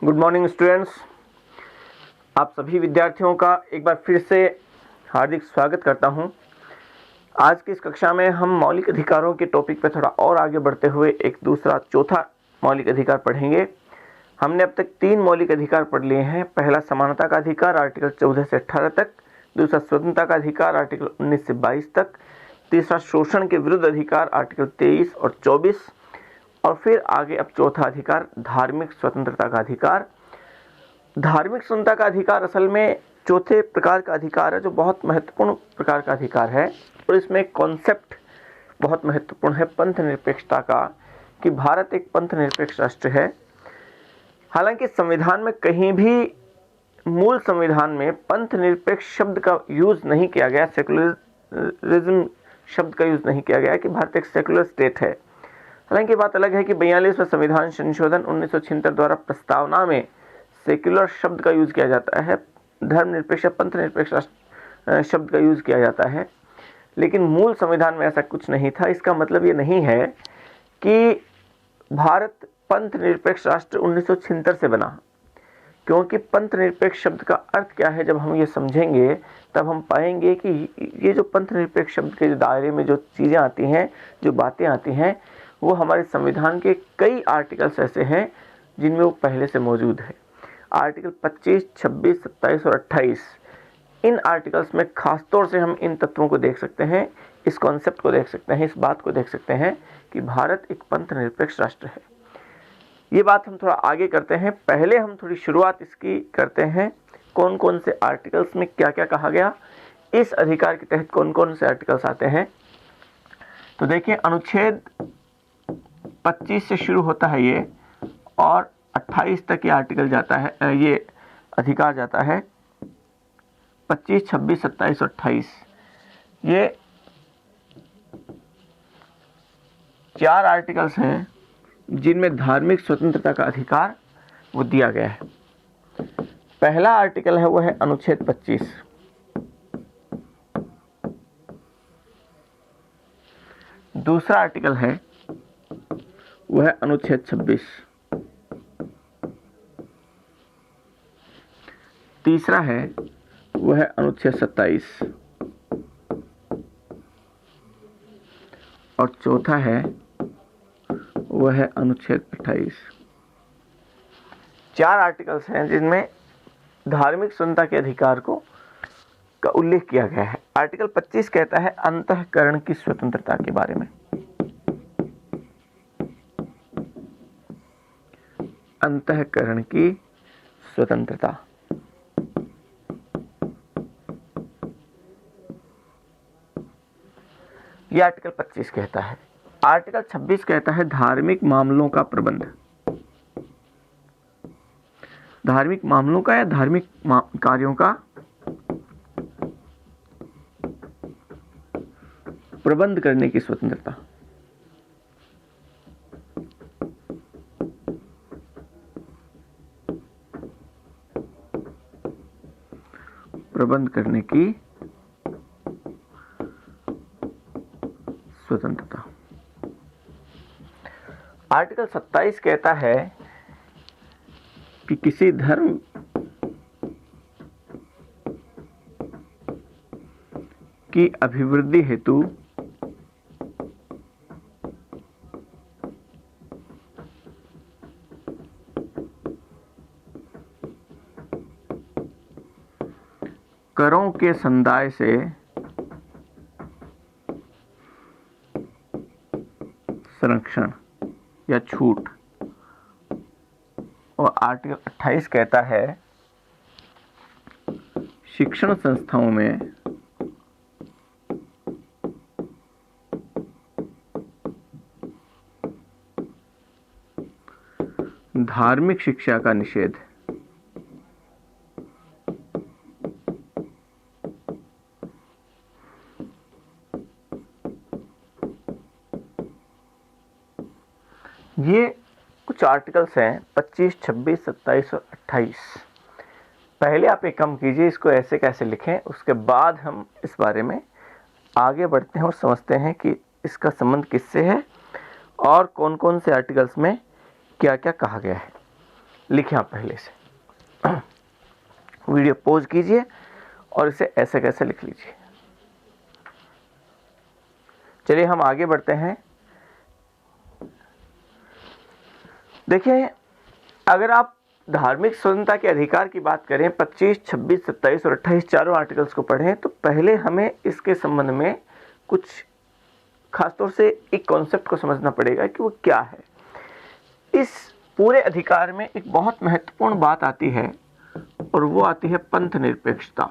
Good morning students. आप सभी विद्यार्थियों का एक बार फिर से हार्दिक स्वागत करता हूं। आज की इस कक्षा में हम मौलिक अधिकारों के टॉपिक पर थोड़ा और आगे बढ़ते हुए एक दूसरा चौथा मौलिक अधिकार पढ़ेंगे। हमने अब तक 3 मौलिक अधिकार पढ़ लिए हैं। पहला समानता का अधिकार आर्टिकल 14 से 18 तक, दूसरा स्वतंत्रता का अधिकार आर्टिकल 19 से 22 तक, तीसरा शोषण के विरुद्ध अधिकार आर्टिकल 23 और 24, और फिर आगे अब चौथा अधिकार धार्मिक स्वतंत्रता का अधिकार। धार्मिक स्वतंत्रता का अधिकार असल में चौथे प्रकार का अधिकार है जो बहुत महत्वपूर्ण प्रकार का अधिकार है, और इसमें कॉन्सेप्ट बहुत महत्वपूर्ण है पंथ निरपेक्षता का, कि भारत एक पंथ निरपेक्ष राष्ट्र है। हालांकि संविधान में कहीं भी, मूल संविधान में पंथ निरपेक्ष शब्द का यूज नहीं किया गया, सेकुलरिज्म शब्द का यूज नहीं किया गया कि भारत एक सेकुलर स्टेट है। हालांकि बात अलग है कि 42वें संविधान संशोधन 1976 द्वारा प्रस्तावना में सेक्युलर शब्द का यूज किया जाता है, धर्मनिरपेक्ष पंथ निरपेक्ष शब्द का यूज किया जाता है, लेकिन मूल संविधान में ऐसा कुछ नहीं था। इसका मतलब ये नहीं है कि भारत पंथ निरपेक्ष राष्ट्र 1976 से बना, क्योंकि पंथ निरपेक्ष शब्द का अर्थ क्या है जब हम ये समझेंगे तब हम पाएंगे कि ये जो पंथ निरपेक्ष शब्द के दायरे में जो चीज़ें आती हैं, जो बातें आती हैं, वो हमारे संविधान के कई आर्टिकल्स ऐसे हैं जिनमें वो पहले से मौजूद है। आर्टिकल 25, 26, 27 और 28, इन आर्टिकल्स में खासतौर से हम इन तत्वों को देख सकते हैं, इस कॉन्सेप्ट को देख सकते हैं, इस बात को देख सकते हैं कि भारत एक पंथ निरपेक्ष राष्ट्र है। ये बात हम थोड़ा आगे करते हैं। पहले हम थोड़ी शुरुआत इसकी करते हैं, कौन कौन से आर्टिकल्स में क्या क्या कहा गया, इस अधिकार के तहत कौन कौन से आर्टिकल्स आते हैं। तो देखिए, अनुच्छेद 25 से शुरू होता है ये, और 28 तक ये आर्टिकल जाता है, ये अधिकार जाता है। 25, 26, 27 और 28, ये 4 आर्टिकल्स हैं जिनमें धार्मिक स्वतंत्रता का अधिकार वो दिया गया है। पहला आर्टिकल है वो है अनुच्छेद 25। दूसरा आर्टिकल है वो है अनुच्छेद 26। तीसरा है वो है अनुच्छेद 27, और चौथा है वो है अनुच्छेद 28। 4 आर्टिकल्स हैं जिनमें धार्मिक स्वतंत्रता के अधिकार का उल्लेख किया गया है। आर्टिकल 25 कहता है अंतःकरण की स्वतंत्रता के बारे में। अंतःकरण की स्वतंत्रता। यह आर्टिकल 25 कहता है। आर्टिकल 26 कहता है धार्मिक मामलों का प्रबंध। धार्मिक मामलों का या धार्मिक कार्यों का प्रबंध करने की स्वतंत्रता। प्रबंध करने की स्वतंत्रता। आर्टिकल 27 कहता है कि किसी धर्म की अभिवृद्धि हेतु करों के संदाय से संरक्षण या छूट। और आर्टिकल 28 कहता है शिक्षण संस्थाओं में धार्मिक शिक्षा का निषेध। ये कुछ आर्टिकल्स हैं 25, 26, 27 और 28। पहले आप एक काम कीजिए, इसको ऐसे कैसे लिखें, उसके बाद हम इस बारे में आगे बढ़ते हैं और समझते हैं कि इसका संबंध किससे है और कौन कौन से आर्टिकल्स में क्या क्या कहा गया है। लिखें आप पहले से। वीडियो पॉज कीजिए और इसे ऐसे कैसे लिख लीजिए। चलिए हम आगे बढ़ते हैं। देखिए, अगर आप धार्मिक स्वतंत्रता के अधिकार की बात करें, 25, 26, 27 और 28 चारों आर्टिकल्स को पढ़ें, तो पहले हमें इसके संबंध में कुछ खासतौर से एक कॉन्सेप्ट को समझना पड़ेगा कि वो क्या है। इस पूरे अधिकार में एक बहुत महत्वपूर्ण बात आती है और वो आती है पंथ निरपेक्षता।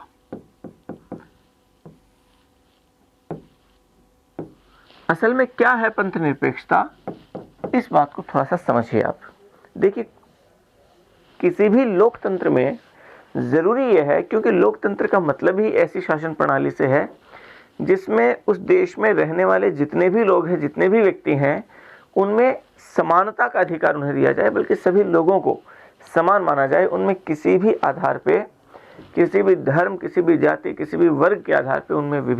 असल में क्या है पंथ निरपेक्षता, इस बात को थोड़ा सा समझिए आप। देखिए, किसी भी लोकतंत्र में जरूरी यह है, क्योंकि लोकतंत्र का मतलब ही ऐसी शासन प्रणाली से है जिसमें उस देश में रहने वाले जितने भी लोग हैं, जितने भी व्यक्ति हैं, उनमें समानता का अधिकार उन्हें दिया जाए, बल्कि सभी लोगों को समान माना जाए। उनमें किसी भी आधार पे, किसी भी धर्म, किसी भी जाति, किसी भी वर्ग के आधार पे उनमें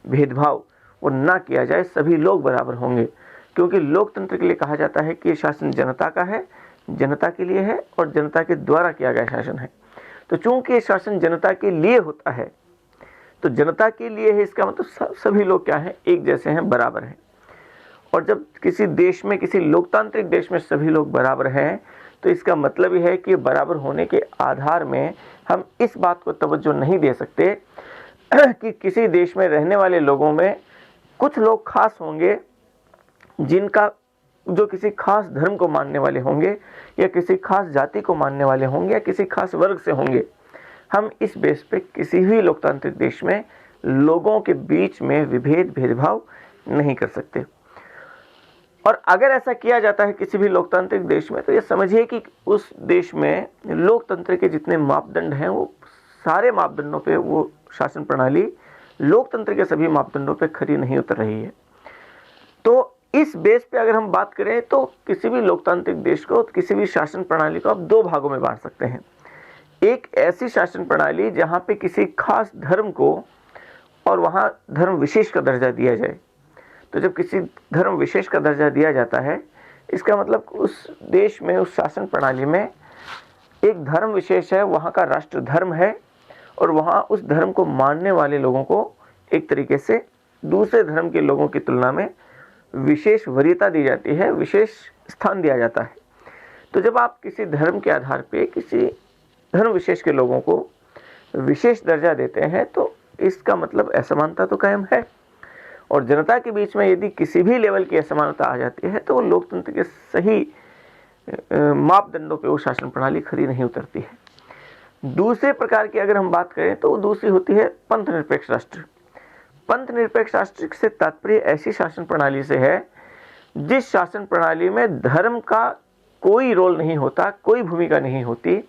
भेदभाव वो ना किया जाए। सभी लोग बराबर होंगे, क्योंकि लोकतंत्र के लिए कहा जाता है कि ये शासन जनता का है, जनता के लिए है और जनता के द्वारा किया गया शासन है। तो चूंकि ये शासन जनता के लिए होता है, तो जनता के लिए है, इसका मतलब सभी लोग क्या हैं, एक जैसे हैं, बराबर हैं। और जब किसी देश में, किसी लोकतांत्रिक देश में सभी लोग बराबर हैं, तो इसका मतलब यह है कि बराबर होने के आधार में हम इस बात को तवज्जो नहीं दे सकते कि किसी देश में रहने वाले लोगों में कुछ लोग खास होंगे जो किसी खास धर्म को मानने वाले होंगे, या किसी खास जाति को मानने वाले होंगे, या किसी खास वर्ग से होंगे। हम इस बेस पे किसी भी लोकतांत्रिक देश में लोगों के बीच में भेदभाव नहीं कर सकते। और अगर ऐसा किया जाता है किसी भी लोकतांत्रिक देश में, तो ये समझिए कि उस देश में लोकतंत्र के जितने मापदंड हैं, वो सारे मापदंडों पे वो शासन प्रणाली लोकतंत्र के सभी मापदंडों पे खरी नहीं उतर रही है। तो इस बेस पे अगर हम बात करें, तो किसी भी लोकतांत्रिक देश को, किसी भी शासन प्रणाली को आप दो भागों में बांट सकते हैं। एक ऐसी शासन प्रणाली जहां पे किसी खास धर्म को और वहां धर्म विशेष का दर्जा दिया जाए। तो जब किसी धर्म विशेष का दर्जा दिया जाता है, इसका मतलब उस देश में, उस शासन प्रणाली में एक धर्म विशेष है, वहां का राष्ट्र धर्म है, और वहां उस धर्म को मानने वाले लोगों को एक तरीके से दूसरे धर्म के लोगों की तुलना में विशेष वरीयता दी जाती है, विशेष स्थान दिया जाता है। तो जब आप किसी धर्म के आधार पे किसी धर्म विशेष के लोगों को विशेष दर्जा देते हैं, तो इसका मतलब असमानता तो कायम है। और जनता के बीच में यदि किसी भी लेवल की असमानता आ जाती है, तो वो लोकतंत्र के सही मापदंडों पे वो शासन प्रणाली खरी नहीं उतरती है। दूसरे प्रकार की अगर हम बात करें, तो दूसरी होती है पंथ निरपेक्ष राष्ट्र। पंथ निरपेक्ष राष्ट्र से तात्पर्य ऐसी शासन प्रणाली से है जिस शासन प्रणाली में धर्म का कोई रोल नहीं होता, कोई भूमिका नहीं होती,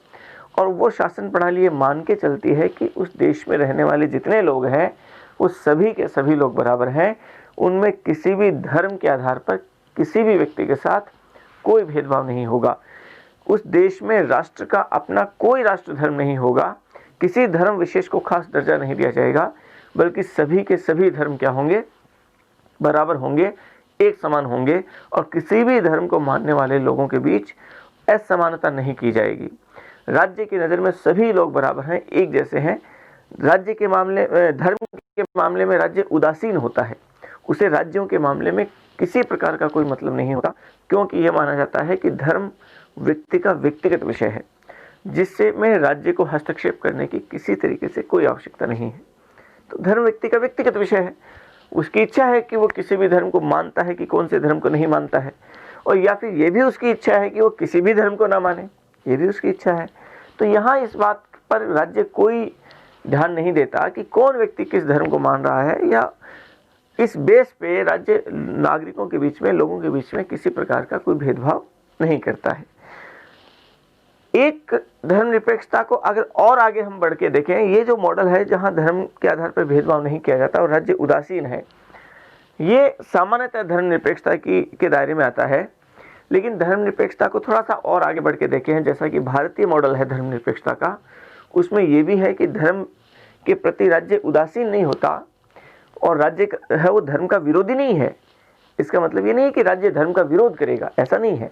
और वो शासन प्रणाली ये मान के चलती है कि उस देश में रहने वाले जितने लोग हैं, वो सभी के सभी लोग बराबर हैं। उनमें किसी भी धर्म के आधार पर किसी भी व्यक्ति के साथ कोई भेदभाव नहीं होगा। उस देश में राष्ट्र का अपना कोई राष्ट्र धर्म नहीं होगा, किसी धर्म विशेष को खास दर्जा नहीं दिया जाएगा, बल्कि सभी के सभी धर्म क्या होंगे, बराबर होंगे, एक समान होंगे, और किसी भी धर्म को मानने वाले लोगों के बीच असमानता नहीं की जाएगी। राज्य की नज़र में सभी लोग बराबर हैं, एक जैसे हैं। राज्य के मामले, धर्म के मामले में राज्य उदासीन होता है, उसे राज्यों के मामले में किसी प्रकार का कोई मतलब नहीं होता, क्योंकि यह माना जाता है कि धर्म व्यक्ति का व्यक्तिगत विषय है, जिससे में राज्य को हस्तक्षेप करने की किसी तरीके से कोई आवश्यकता नहीं है। तो धर्म व्यक्ति का व्यक्तिगत विषय है, उसकी इच्छा है कि वो किसी भी धर्म को मानता है कि कौन से धर्म को नहीं मानता है, और या फिर ये भी उसकी इच्छा है कि वो किसी भी धर्म को ना माने, ये भी उसकी इच्छा है। तो यहाँ इस बात पर राज्य कोई ध्यान नहीं देता कि कौन व्यक्ति किस धर्म को मान रहा है, या इस बेस पे राज्य नागरिकों के बीच में, लोगों के बीच में किसी प्रकार का कोई भेदभाव नहीं करता है। एक धर्मनिरपेक्षता को अगर और आगे हम बढ़ के देखें, ये जो मॉडल है जहां धर्म के आधार पर भेदभाव नहीं किया जाता और राज्य उदासीन है, ये सामान्यतः धर्मनिरपेक्षता के दायरे में आता है। लेकिन धर्मनिरपेक्षता को थोड़ा सा और आगे बढ़ के देखें, जैसा कि भारतीय मॉडल है धर्मनिरपेक्षता का, उसमें ये भी है कि धर्म के प्रति राज्य उदासीन नहीं होता, और राज्य है वो धर्म का विरोधी नहीं है। इसका मतलब ये नहीं है कि राज्य धर्म का विरोध करेगा, ऐसा नहीं है,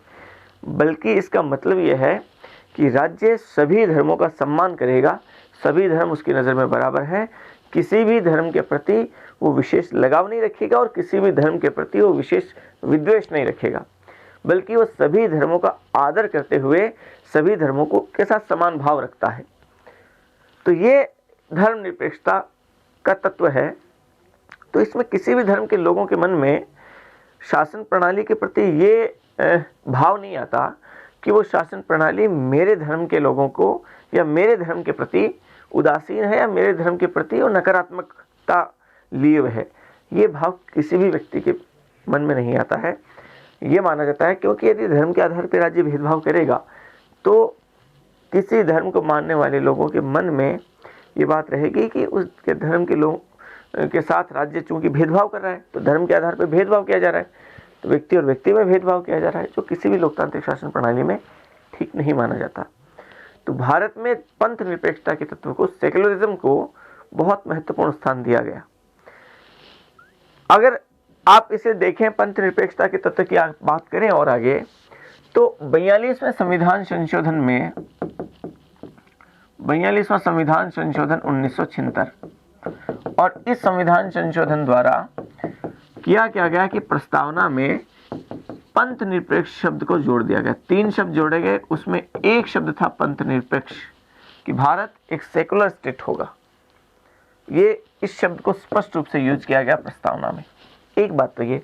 बल्कि इसका मतलब ये है कि राज्य सभी धर्मों का सम्मान करेगा, सभी धर्म उसकी नज़र में बराबर है, किसी भी धर्म के प्रति वो विशेष लगाव नहीं रखेगा और किसी भी धर्म के प्रति वो विशेष विद्वेष नहीं रखेगा, बल्कि वो सभी धर्मों का आदर करते हुए सभी धर्मों को के साथ समान भाव रखता है। तो ये धर्मनिरपेक्षता का तत्व है। तो इसमें किसी भी धर्म के लोगों के मन में शासन प्रणाली के प्रति ये भाव नहीं आता कि वो शासन प्रणाली मेरे धर्म के लोगों को या मेरे धर्म के प्रति उदासीन है या मेरे धर्म के प्रति वो नकारात्मकता लिए हुए है। ये भाव किसी भी व्यक्ति के मन में नहीं आता है। ये माना जाता है क्योंकि यदि धर्म के आधार पर राज्य भेदभाव करेगा तो किसी धर्म को मानने वाले लोगों के मन में ये बात रहेगी कि उसके धर्म के लोगों के साथ राज्य चूंकि भेदभाव कर रहा है, तो धर्म के आधार पर भेदभाव किया जा रहा है, तो व्यक्ति और व्यक्ति में भेदभाव किया जा रहा है, जो किसी भी लोकतांत्रिक शासन प्रणाली में ठीक नहीं माना जाता। तो भारत में पंथ निरपेक्षता के तत्व को, सेक्युलरिज्म को बहुत महत्वपूर्ण स्थान दिया गया। अगर आप इसे देखें, पंथ निरपेक्षता के तत्व की बात करें और आगे, तो 42वें संविधान संशोधन में 42वां संविधान संशोधन 1976 और इस संविधान संशोधन द्वारा क्या गया कि प्रस्तावना में पंथ निरपेक्ष शब्द को जोड़ दिया गया। 3 शब्द जोड़े गए, उसमें एक शब्द था पंथ निरपेक्ष, कि भारत एक सेकुलर स्टेट होगा। ये इस शब्द को स्पष्ट रूप से यूज किया गया प्रस्तावना में। एक बात तो ये,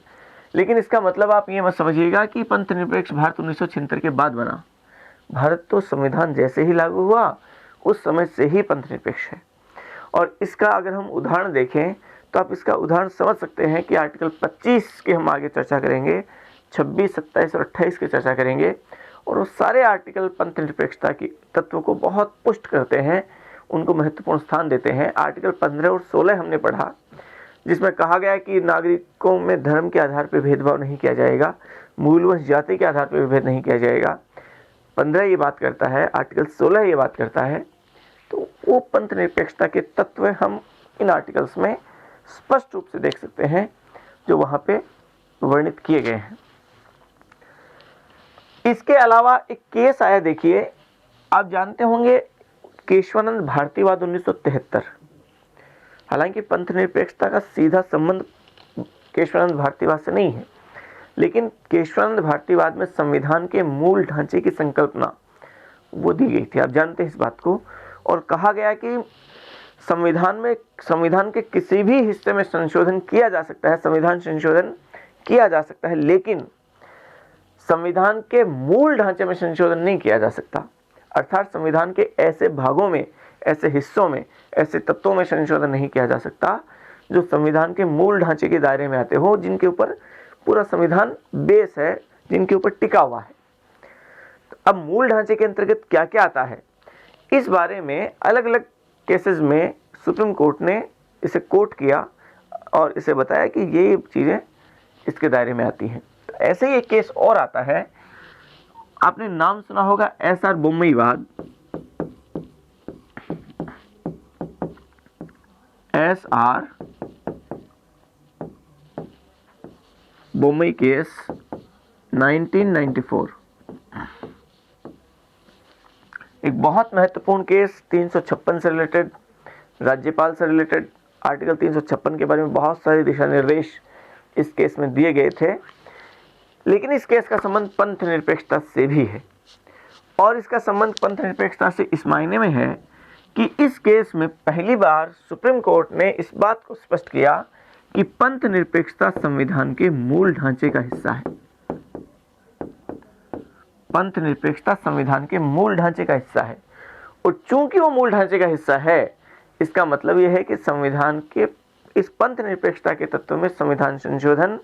लेकिन इसका मतलब आप ये मत समझिएगा कि पंथ निरपेक्ष भारत 1976 के बाद बना। भारत तो संविधान जैसे ही लागू हुआ उस समय से ही पंथ निरपेक्ष है। और इसका अगर हम उदाहरण देखें तो आप इसका उदाहरण समझ सकते हैं कि आर्टिकल 25 की हम आगे चर्चा करेंगे, 26, 27 और 28 की चर्चा करेंगे, और वो सारे आर्टिकल पंथ निरपेक्षता की तत्व को बहुत पुष्ट करते हैं, उनको महत्वपूर्ण स्थान देते हैं। आर्टिकल 15 और 16 हमने पढ़ा, जिसमें कहा गया कि नागरिकों में धर्म के आधार पर भेदभाव नहीं किया जाएगा, मूलवंश जाति के आधार पर भेद नहीं किया जाएगा। 15 ये बात करता है, आर्टिकल 16 ये बात करता है। तो वो पंथ निरपेक्षता के तत्व हम इन आर्टिकल्स में स्पष्ट रूप से देख सकते हैं, जो वहां पे वर्णित किए गए हैं। इसके अलावा एक केस आया, देखिए, आप जानते होंगे केशवानंद भारतीवाद 1973। हालांकि पंथ निरपेक्षता का सीधा संबंध केशवानंद भारतीवाद से नहीं है, लेकिन केशवानंद भारतीवाद में संविधान के मूल ढांचे की संकल्पना वो दी गई थी, आप जानते हैं इस बात को। और कहा गया कि संविधान के किसी भी हिस्से में संशोधन किया जा सकता है, संविधान संशोधन किया जा सकता है, लेकिन संविधान के मूल ढांचे में संशोधन नहीं किया जा सकता। अर्थात संविधान के ऐसे भागों में, ऐसे हिस्सों में, ऐसे तत्वों में संशोधन नहीं किया जा सकता जो संविधान के मूल ढांचे के दायरे में आते हो, जिनके ऊपर पूरा संविधान बेस है, जिनके ऊपर टिका हुआ है। तो अब मूल ढांचे के अंतर्गत क्या क्या आता है, इस बारे में अलग अलग केसेस में सुप्रीम कोर्ट ने इसे कोट किया और इसे बताया कि ये चीज़ें इसके दायरे में आती हैं। तो ऐसे ही एक केस और आता है, आपने नाम सुना होगा SR बोम्मईवाद। SR बोम्मई केस 1994, एक बहुत महत्वपूर्ण केस, 356 से रिलेटेड, राज्यपाल से रिलेटेड। आर्टिकल 356 के बारे में बहुत सारे दिशा निर्देश इस केस में दिए गए थे, लेकिन इस केस का संबंध पंथ निरपेक्षता से भी है। और इसका संबंध पंथ निरपेक्षता से इस मायने में है कि इस केस में पहली बार सुप्रीम कोर्ट ने इस बात को स्पष्ट किया कि पंथ निरपेक्षता संविधान के मूल ढांचे का हिस्सा है। पंथ निरपेक्षता संविधान के मूल ढांचे का हिस्सा है, और चूंकि वो मूल ढांचे का हिस्सा है, इसका मतलब यह है कि संविधान के इस पंथ निरपेक्षता के तत्व में संविधान संशोधन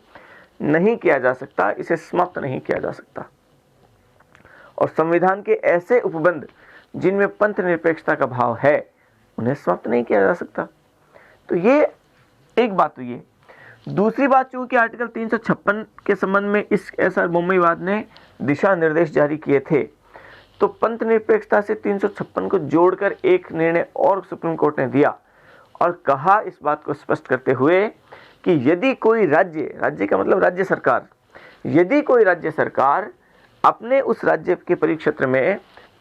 नहीं किया जा सकता, इसे समाप्त नहीं किया जा सकता। और संविधान के ऐसे उपबंध जिनमें पंथ निरपेक्षता का भाव है, उन्हें समाप्त नहीं किया जा सकता। तो ये एक बात हुई है। दूसरी बात, चूंकि आर्टिकल 356 के संबंध में इस SR बोम्मईवाद ने दिशा निर्देश जारी किए थे, तो पंथ निरपेक्षता से 356 को जोड़कर एक निर्णय और सुप्रीम कोर्ट ने दिया और कहा, इस बात को स्पष्ट करते हुए कि यदि कोई राज्य का मतलब राज्य सरकार, यदि कोई राज्य सरकार अपने उस राज्य के परिक्षेत्र में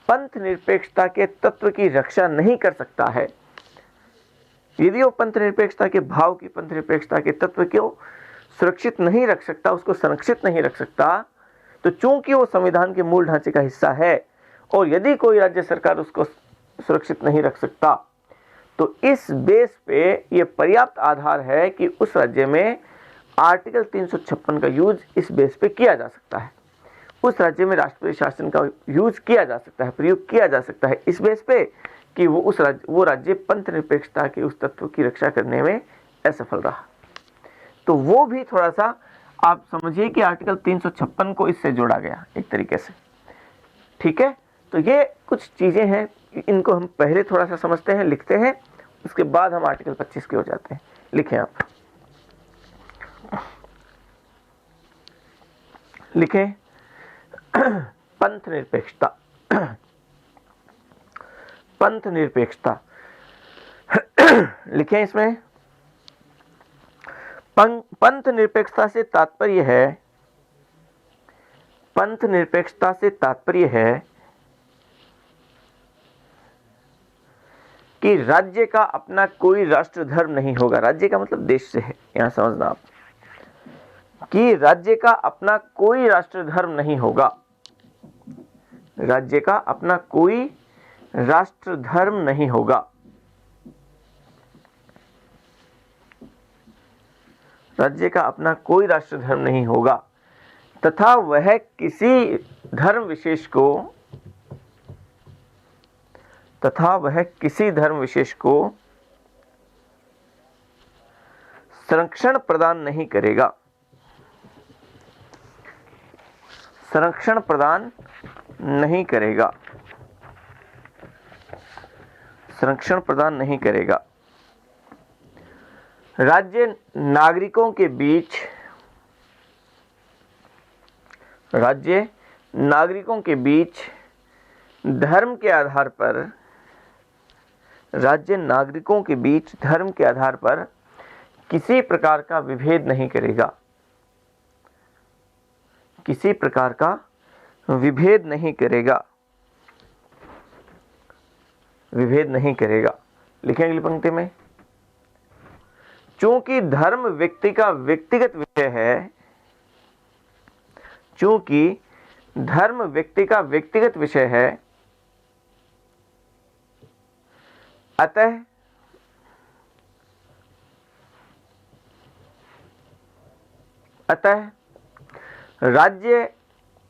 पंथ निरपेक्षता के तत्व की रक्षा नहीं कर सकता है, यदि वो पंथ निरपेक्षता के भाव की, पंथ निरपेक्षता के तत्व को सुरक्षित नहीं रख सकता, उसको संरक्षित नहीं रख सकता, तो चूंकि वो संविधान के मूल ढांचे का हिस्सा है और यदि कोई राज्य सरकार उसको सुरक्षित नहीं रख सकता, तो इस बेस पे ये पर्याप्त आधार है कि उस राज्य में आर्टिकल 356 का यूज इस बेस पे किया जा सकता है, उस राज्य में राष्ट्रपति शासन का यूज किया जा सकता है, प्रयोग किया जा सकता है इस बेस पे कि वो राज्य पंथ निरपेक्षता के उस तत्व की रक्षा करने में असफल रहा। तो वो भी थोड़ा सा आप समझिए कि आर्टिकल 356 को इससे जोड़ा गया एक तरीके से। ठीक है, तो ये कुछ चीजें हैं, इनको हम पहले थोड़ा सा समझते हैं, लिखते हैं, उसके बाद हम आर्टिकल 25 की ओर जाते हैं। लिखें आप, लिखें पंथ निरपेक्षता। पंथ निरपेक्षता लिखें इसमें, पंथ निरपेक्षता से तात्पर्य है, पंथ निरपेक्षता से तात्पर्य है कि राज्य का अपना कोई राष्ट्र धर्म नहीं होगा। राज्य का मतलब देश से है, यहां समझना आप, कि राज्य का अपना कोई राष्ट्र धर्म नहीं होगा, राज्य का अपना कोई राष्ट्र धर्म नहीं होगा, राज्य का अपना कोई राष्ट्र धर्म नहीं होगा, तथा वह किसी धर्म विशेष को, तथा वह किसी धर्म विशेष को संरक्षण प्रदान नहीं करेगा, संरक्षण प्रदान नहीं करेगा, संरक्षण प्रदान नहीं करेगा। राज्य नागरिकों के बीच, राज्य नागरिकों के बीच धर्म के आधार पर, राज्य नागरिकों के बीच धर्म के आधार पर किसी प्रकार का विभेद नहीं करेगा, किसी प्रकार का विभेद नहीं करेगा, विभेद नहीं करेगा। लिखें अगली पंक्ति में, चूंकि धर्म व्यक्ति का व्यक्तिगत विषय है, चूंकि धर्म व्यक्ति का व्यक्तिगत विषय है, अतः राज्य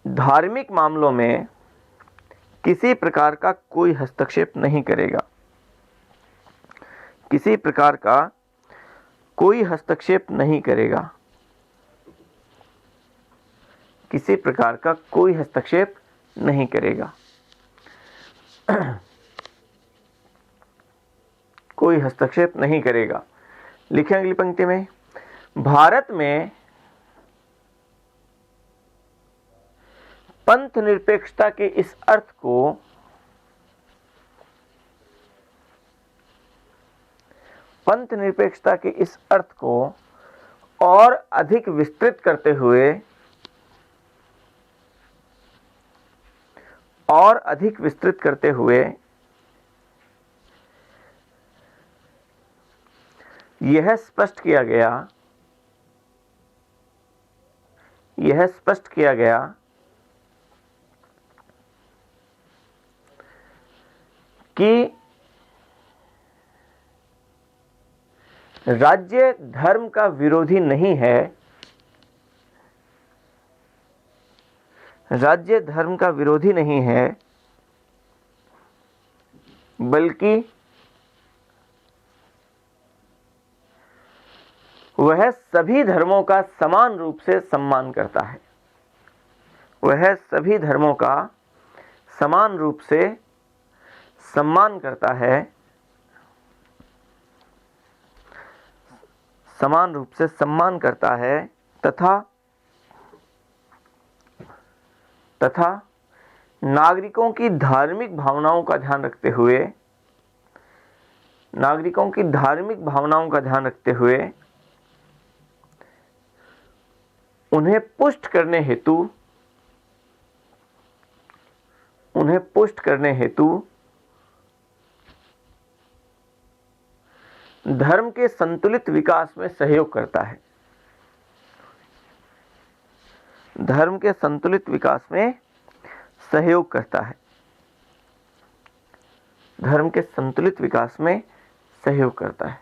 धार्मिक मामलों में किसी प्रकार का कोई हस्तक्षेप नहीं करेगा, किसी प्रकार का कोई हस्तक्षेप नहीं करेगा, किसी प्रकार का कोई हस्तक्षेप नहीं करेगा, कोई हस्तक्षेप नहीं करेगा। लिखें अगली पंक्ति में, भारत में पंथ निरपेक्षता के इस अर्थ को, पंथ निरपेक्षता के इस अर्थ को और अधिक विस्तृत करते हुए, और अधिक विस्तृत करते हुए यह स्पष्ट किया गया, यह स्पष्ट किया गया कि राज्य धर्म का विरोधी नहीं है, राज्य धर्म का विरोधी नहीं है, बल्कि वह सभी धर्मों का समान रूप से सम्मान करता है, वह सभी धर्मों का समान रूप से सम्मान करता है, समान रूप से सम्मान करता है, तथा नागरिकों की धार्मिक भावनाओं का ध्यान रखते हुए, नागरिकों की धार्मिक भावनाओं का ध्यान रखते हुए उन्हें पुष्ट करने हेतु, उन्हें पुष्ट करने हेतु धर्म के संतुलित विकास में सहयोग करता है। धर्म के संतुलित विकास में सहयोग करता है। धर्म के संतुलित विकास में सहयोग करता है।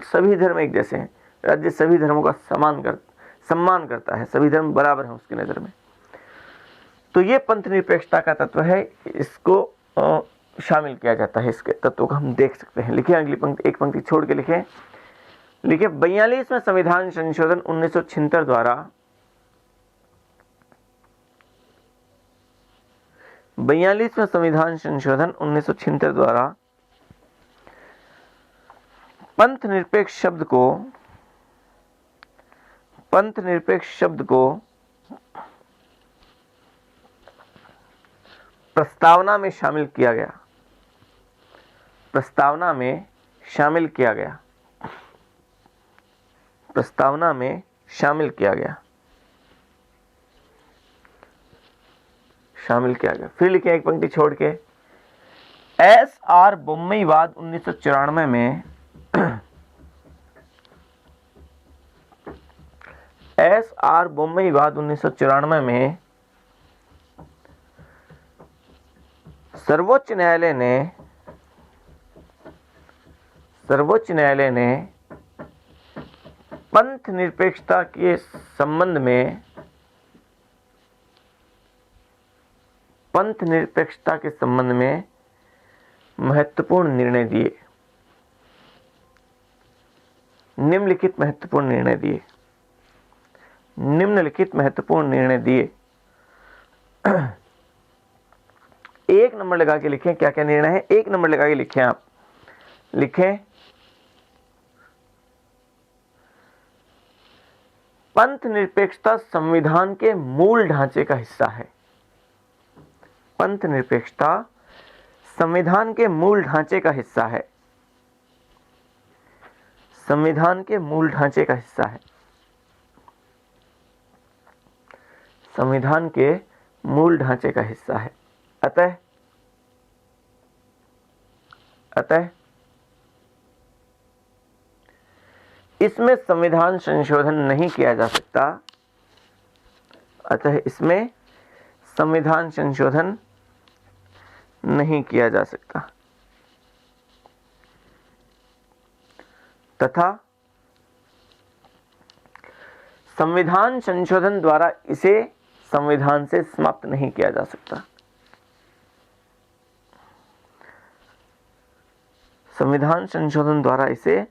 सभी धर्म एक जैसे हैं, राज्य सभी धर्मों का सम्मान करता है, सभी धर्म बराबर हैं उसकी नज़र में। तो ये पंथ निरपेक्षता का तत्व है, इसको शामिल किया जाता है, इसके तत्वों को हम देख सकते हैं। लिखिए अगली पंक्ति, एक पंक्ति छोड़ के लिखें। लिखिए 42वें संविधान संशोधन 1976 द्वारा 42वें संविधान संशोधन 1976 द्वारा पंथ निरपेक्ष शब्द को प्रस्तावना में शामिल किया गया। प्रस्तावना में शामिल किया गया। प्रस्तावना में शामिल किया गया। शामिल किया गया। फिर लिखे एक पंक्ति छोड़ के, एस.आर. बोम्मईवाद 1994 में एस.आर. बोम्मईवाद 1994 में सर्वोच्च न्यायालय ने पंथ निरपेक्षता के संबंध में महत्वपूर्ण निर्णय दिए। निम्नलिखित महत्वपूर्ण निर्णय दिए। एक नंबर लगा के लिखें क्या क्या निर्णय है। एक नंबर लगा के लिखें, आप लिखें पंथ निरपेक्षता संविधान के मूल ढांचे का हिस्सा है। पंथ निरपेक्षता संविधान के मूल ढांचे का हिस्सा है। संविधान के मूल ढांचे का हिस्सा है। संविधान के मूल ढांचे का हिस्सा है। अतः इसमें संविधान संशोधन नहीं किया जा सकता। अतः इसमें संविधान संशोधन नहीं किया जा सकता तथा संविधान संशोधन द्वारा इसे संविधान से समाप्त नहीं किया जा सकता। संविधान संशोधन द्वारा इसे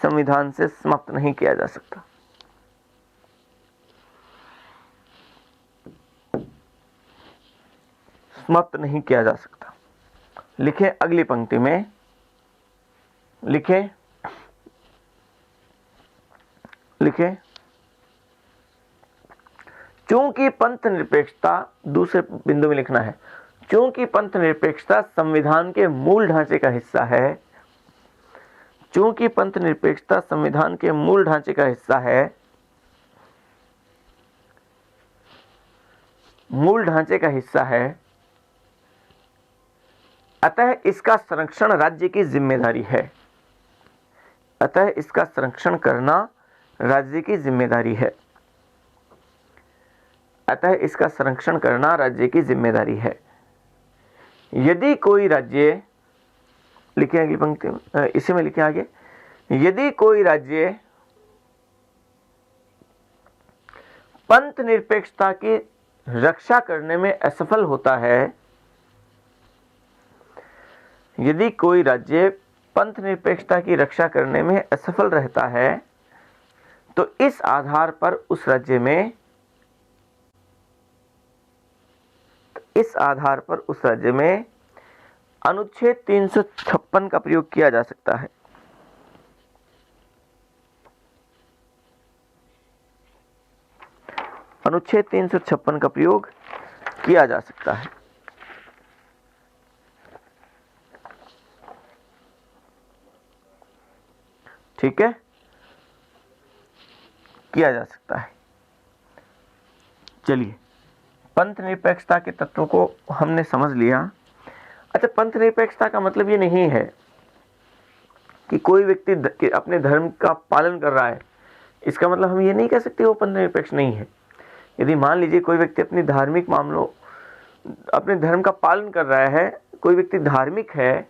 संविधान से समाप्त नहीं किया जा सकता। समाप्त नहीं किया जा सकता। लिखें अगली पंक्ति में, लिखें चूंकि पंथ निरपेक्षता, दूसरे बिंदु में लिखना है, चूंकि पंथ निरपेक्षता संविधान के मूल ढांचे का हिस्सा है। चूंकि पंथ निरपेक्षता संविधान के मूल ढांचे का हिस्सा है, अतः इसका संरक्षण राज्य की जिम्मेदारी है। अतः इसका संरक्षण करना राज्य की जिम्मेदारी है। अतः इसका संरक्षण करना राज्य की जिम्मेदारी है। यदि कोई राज्य, लिखे अगली पंक्ति, इसी में लिखे आगे, यदि कोई राज्य पंथ निरपेक्षता की रक्षा करने में असफल होता है, यदि कोई राज्य पंथ निरपेक्षता की रक्षा करने में असफल रहता है, तो इस आधार पर उस राज्य में अनुच्छेद 356 का प्रयोग किया जा सकता है। अनुच्छेद 356 का प्रयोग किया जा सकता है। ठीक है, किया जा सकता है। चलिए पंथ निरपेक्षता के तत्वों को हमने समझ लिया। अच्छा, पंथ निरपेक्षता का मतलब ये नहीं है कि कोई व्यक्ति अपने धर्म का पालन कर रहा है, इसका मतलब हम ये नहीं कह सकते वो पंथ निरपेक्ष नहीं है। यदि मान लीजिए कोई व्यक्ति अपनी धार्मिक मामलों, अपने धर्म का पालन कर रहा है, कोई व्यक्ति धार्मिक है,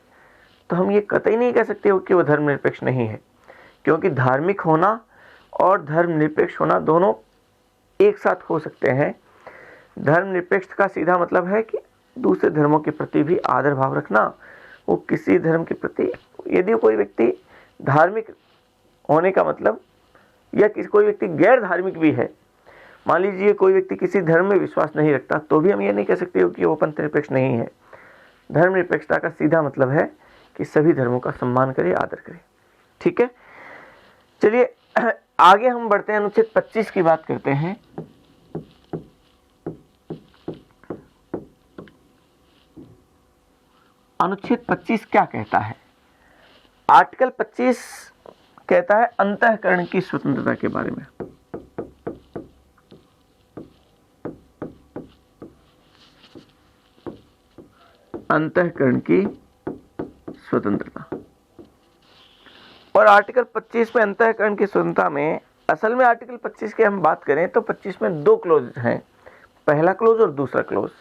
तो हम ये कतई नहीं कह सकते कि वो धर्मनिरपेक्ष नहीं है, क्योंकि धार्मिक होना और धर्मनिरपेक्ष होना दोनों एक साथ हो सकते हैं। धर्मनिरपेक्ष का सीधा मतलब है कि दूसरे धर्मों के प्रति भी आदर भाव रखना। वो किसी धर्म के प्रति, यदि कोई व्यक्ति धार्मिक होने का मतलब, या कोई व्यक्ति गैर धार्मिक भी है, मान लीजिए कोई व्यक्ति किसी धर्म में विश्वास नहीं रखता, तो भी हम ये नहीं कह सकते कि वो पंथ निरपेक्ष नहीं है। धर्मनिरपेक्षता का सीधा मतलब है कि सभी धर्मों का सम्मान करे, आदर करे। ठीक है, चलिए आगे हम बढ़ते हैं, अनुच्छेद 25 की बात करते हैं। अनुच्छेद 25 क्या कहता है? आर्टिकल 25 कहता है अंतःकरण की स्वतंत्रता के बारे में। अंतःकरण की स्वतंत्रता। और आर्टिकल 25 में अंतःकरण की स्वतंत्रता में, असल में आर्टिकल 25 की हम बात करें तो 25 में दो क्लोज हैं, पहला क्लोज और दूसरा क्लोज।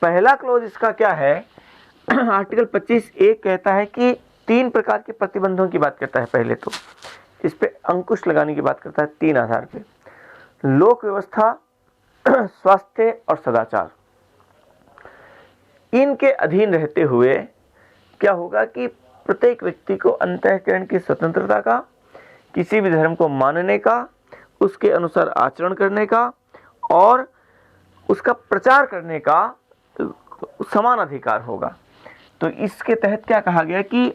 पहला क्लोज इसका क्या है? आर्टिकल 25 एक कहता है कि 3 प्रकार के प्रतिबंधों की बात करता है। पहले तो इस पे अंकुश लगाने की बात करता है 3 आधार पे: लोक व्यवस्था, स्वास्थ्य और सदाचार। इनके अधीन रहते हुए क्या होगा कि प्रत्येक व्यक्ति को अंतःकरण की स्वतंत्रता का, किसी भी धर्म को मानने का, उसके अनुसार आचरण करने का और उसका प्रचार करने का समान अधिकार होगा। तो इसके तहत क्या कहा गया कि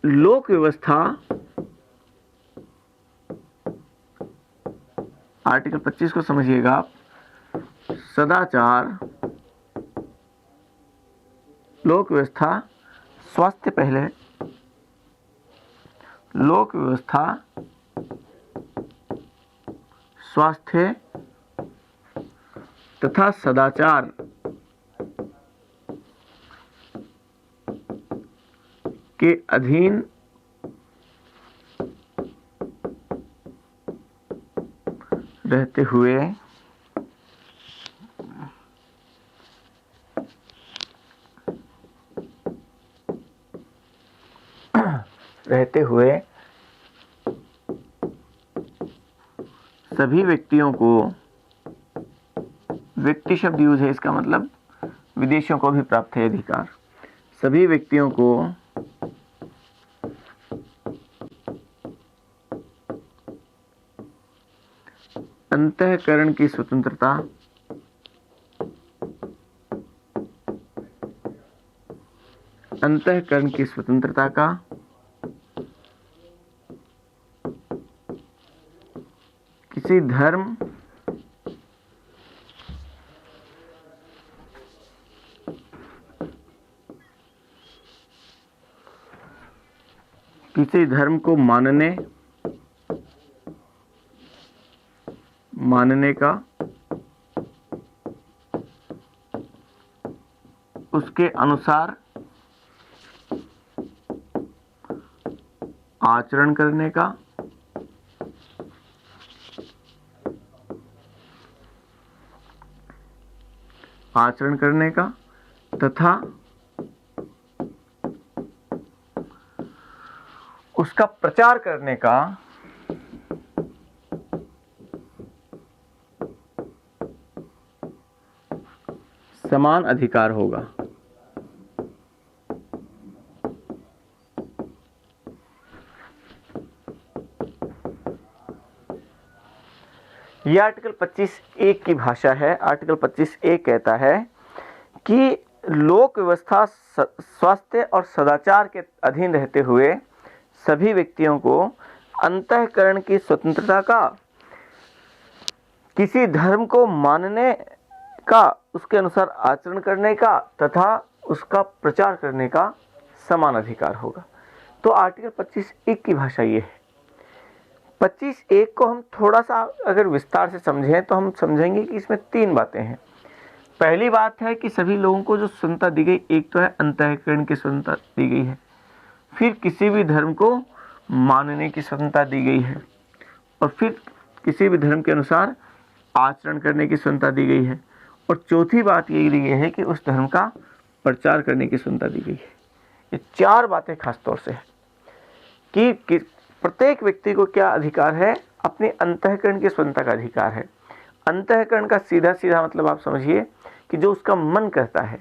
लोक व्यवस्था, आर्टिकल 25 को समझिएगा आप, सदाचार, लोक व्यवस्था, स्वास्थ्य पहले, लोक व्यवस्था, स्वास्थ्य तथा सदाचार के अधीन रहते हुए सभी व्यक्तियों को, व्यक्ति शब्द यूज है, इसका मतलब विदेशियों को भी प्राप्त है अधिकार, सभी व्यक्तियों को अंतःकरण की स्वतंत्रता, अंतःकरण की स्वतंत्रता का किसी धर्म, किसी धर्म को मानने का, उसके अनुसार आचरण करने का, तथा उसका प्रचार करने का समान अधिकार होगा। यह आर्टिकल 25(1) की भाषा है। आर्टिकल 25(1) कहता है कि लोक व्यवस्था, स्वास्थ्य और सदाचार के अधीन रहते हुए सभी व्यक्तियों को अंतःकरण की स्वतंत्रता का, किसी धर्म को मानने का, उसके अनुसार आचरण करने का तथा उसका प्रचार करने का समान अधिकार होगा। तो आर्टिकल 25(1) की भाषा ये है। 25(1) को हम थोड़ा सा अगर विस्तार से समझें तो हम समझेंगे कि इसमें 3 बातें हैं। पहली बात है कि सभी लोगों को जो स्वतंत्रता दी गई, एक तो है अंतःकरण की स्वतंत्रता दी गई है, फिर किसी भी धर्म को मानने की स्वतंत्रता दी गई है, और फिर किसी भी धर्म के अनुसार आचरण करने की स्वतंत्रता दी गई है, और चौथी बात ये दी गई है कि उस धर्म का प्रचार करने की स्वतंत्रता दी गई है। ये 4 बातें खास तौर से है कि प्रत्येक व्यक्ति को क्या अधिकार है, अपने अंतःकरण की स्वतंत्रता का अधिकार है। अंतःकरण का सीधा सीधा मतलब आप समझिए कि जो उसका मन करता है,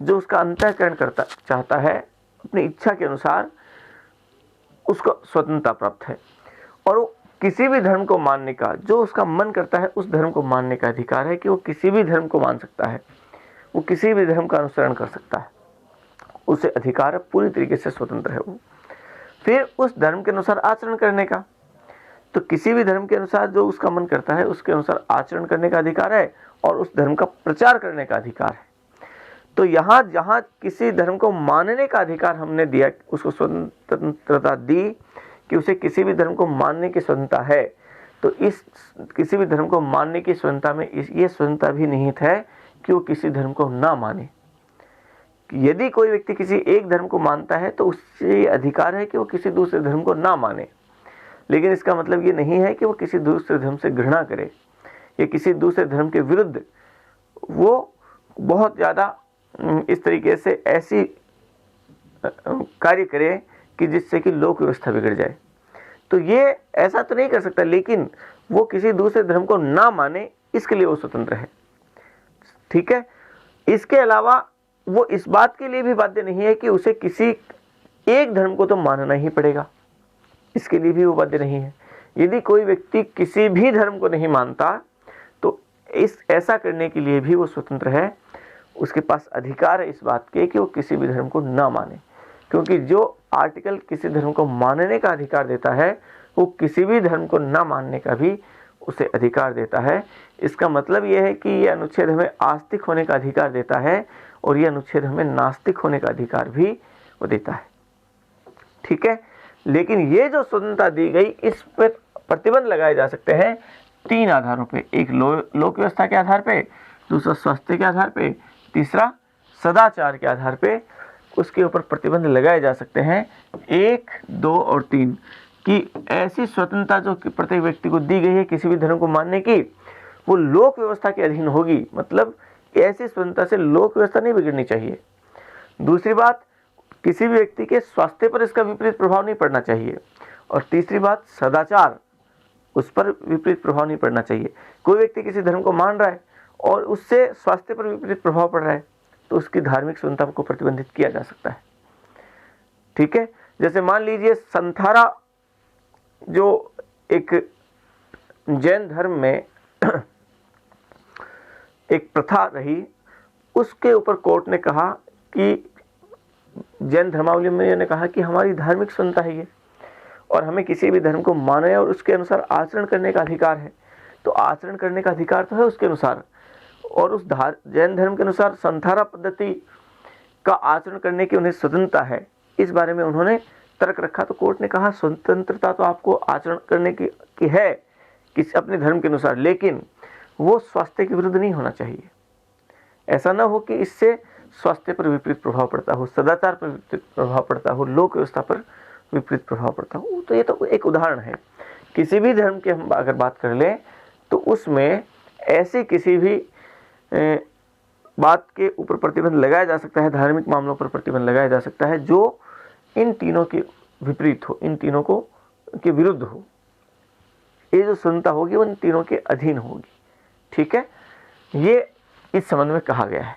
जो उसका अंतःकरण करता चाहता है, अपनी इच्छा के अनुसार उसको स्वतंत्रता प्राप्त है। और वो किसी भी धर्म को मानने का, जो उसका मन करता है उस धर्म को मानने का अधिकार है कि वो किसी भी धर्म को मान सकता है, वो किसी भी धर्म का अनुसरण कर सकता है, उसे अधिकार है, पूरी तरीके से स्वतंत्र है वो। फिर उस धर्म के अनुसार आचरण करने का, तो किसी भी धर्म के अनुसार जो उसका मन करता है उसके अनुसार आचरण करने का अधिकार है, और उस धर्म का प्रचार करने का अधिकार है। तो यहाँ जहाँ किसी धर्म को मानने का अधिकार हमने दिया, उसको स्वतंत्रता दी कि उसे किसी भी धर्म को मानने की स्वतंत्रता है, तो इस किसी भी धर्म को मानने की स्वतंत्रता में ये स्वतंत्रता भी निहित है कि वो किसी धर्म को ना माने। यदि कोई व्यक्ति किसी एक धर्म को मानता है तो उससे अधिकार है कि वो किसी दूसरे धर्म को ना माने, लेकिन इसका मतलब ये नहीं है कि वो किसी दूसरे धर्म से घृणा करे या किसी दूसरे धर्म के विरुद्ध वो बहुत ज़्यादा इस तरीके से ऐसी कार्य करे कि जिससे कि लोक व्यवस्था बिगड़ जाए। तो ये ऐसा तो नहीं कर सकता, लेकिन वो किसी दूसरे धर्म को ना माने इसके लिए वो स्वतंत्र है। ठीक है। इसके अलावा वो इस बात के लिए भी बाध्य नहीं है कि उसे किसी एक धर्म को तो मानना ही पड़ेगा, इसके लिए भी वो बाध्य नहीं है। यदि कोई व्यक्ति किसी भी धर्म को नहीं मानता तो ऐसा करने के लिए भी वो स्वतंत्र है, उसके पास अधिकार है इस बात के कि वो किसी भी धर्म को ना माने, क्योंकि जो आर्टिकल किसी धर्म को मानने का अधिकार देता है वो किसी भी धर्म को ना मानने का भी उसे अधिकार देता है। इसका मतलब यह है कि यह अनुच्छेद हमें आस्तिक होने का अधिकार देता है, और यह अनुच्छेद हमें नास्तिक होने का अधिकार भी वो देता है। ठीक है। लेकिन ये जो स्वतंत्रता दी गई, इस पर प्रतिबंध लगाए जा सकते हैं 3 आधारों पे। एक लोक व्यवस्था के आधार पे, दूसरा स्वास्थ्य के आधार पे, तीसरा सदाचार के आधार पे उसके ऊपर प्रतिबंध लगाए जा सकते हैं 1, 2 और 3 कि ऐसी स्वतंत्रता जो प्रत्येक व्यक्ति को दी गई है किसी भी धर्म को मानने की, वो लोक व्यवस्था के अधीन होगी। मतलब ऐसी स्वतंत्रता से लोक व्यवस्था नहीं बिगड़नी चाहिए। दूसरी बात, किसी भी व्यक्ति के स्वास्थ्य पर इसका विपरीत प्रभाव नहीं पड़ना चाहिए। और तीसरी बात, सदाचार, उस पर विपरीत प्रभाव नहीं पड़ना चाहिए। कोई व्यक्ति किसी धर्म को मान रहा है और उससे स्वास्थ्य पर विपरीत प्रभाव पड़ रहा है तो उसकी धार्मिक स्वतंत्रता को प्रतिबंधित किया जा सकता है। ठीक है। जैसे मान लीजिए संथारा, जो एक जैन धर्म में एक प्रथा रही, उसके ऊपर कोर्ट ने कहा कि जैन धर्मावलंबी ने कहा कि हमारी धार्मिक स्वतंत्रता है ये, और हमें किसी भी धर्म को माने और उसके अनुसार आचरण करने का अधिकार है। तो आचरण करने का अधिकार तो है उसके अनुसार, और उस जैन धर्म के अनुसार संथारा पद्धति का आचरण करने की उन्हें स्वतंत्रता है। इस बारे में उन्होंने तर्क रखा तो कोर्ट ने कहा स्वतंत्रता तो आपको आचरण करने की है किसी अपने धर्म के अनुसार, लेकिन वो स्वास्थ्य के विरुद्ध नहीं होना चाहिए। ऐसा ना हो कि इससे स्वास्थ्य पर विपरीत प्रभाव पड़ता हो, सदाचार पर विपरीत प्रभाव पड़ता हो, लोक व्यवस्था पर विपरीत प्रभाव पड़ता हो। तो ये तो एक उदाहरण है। किसी भी धर्म की हम अगर बात कर लें तो उसमें ऐसी किसी भी बात के ऊपर प्रतिबंध लगाया जा सकता है, धार्मिक मामलों पर प्रतिबंध लगाया जा सकता है जो इन तीनों के विपरीत हो, इन तीनों को के विरुद्ध हो। ये जो स्वतंत्रता होगी वो इन तीनों के अधीन होगी। ठीक है। ये इस संबंध में कहा गया है।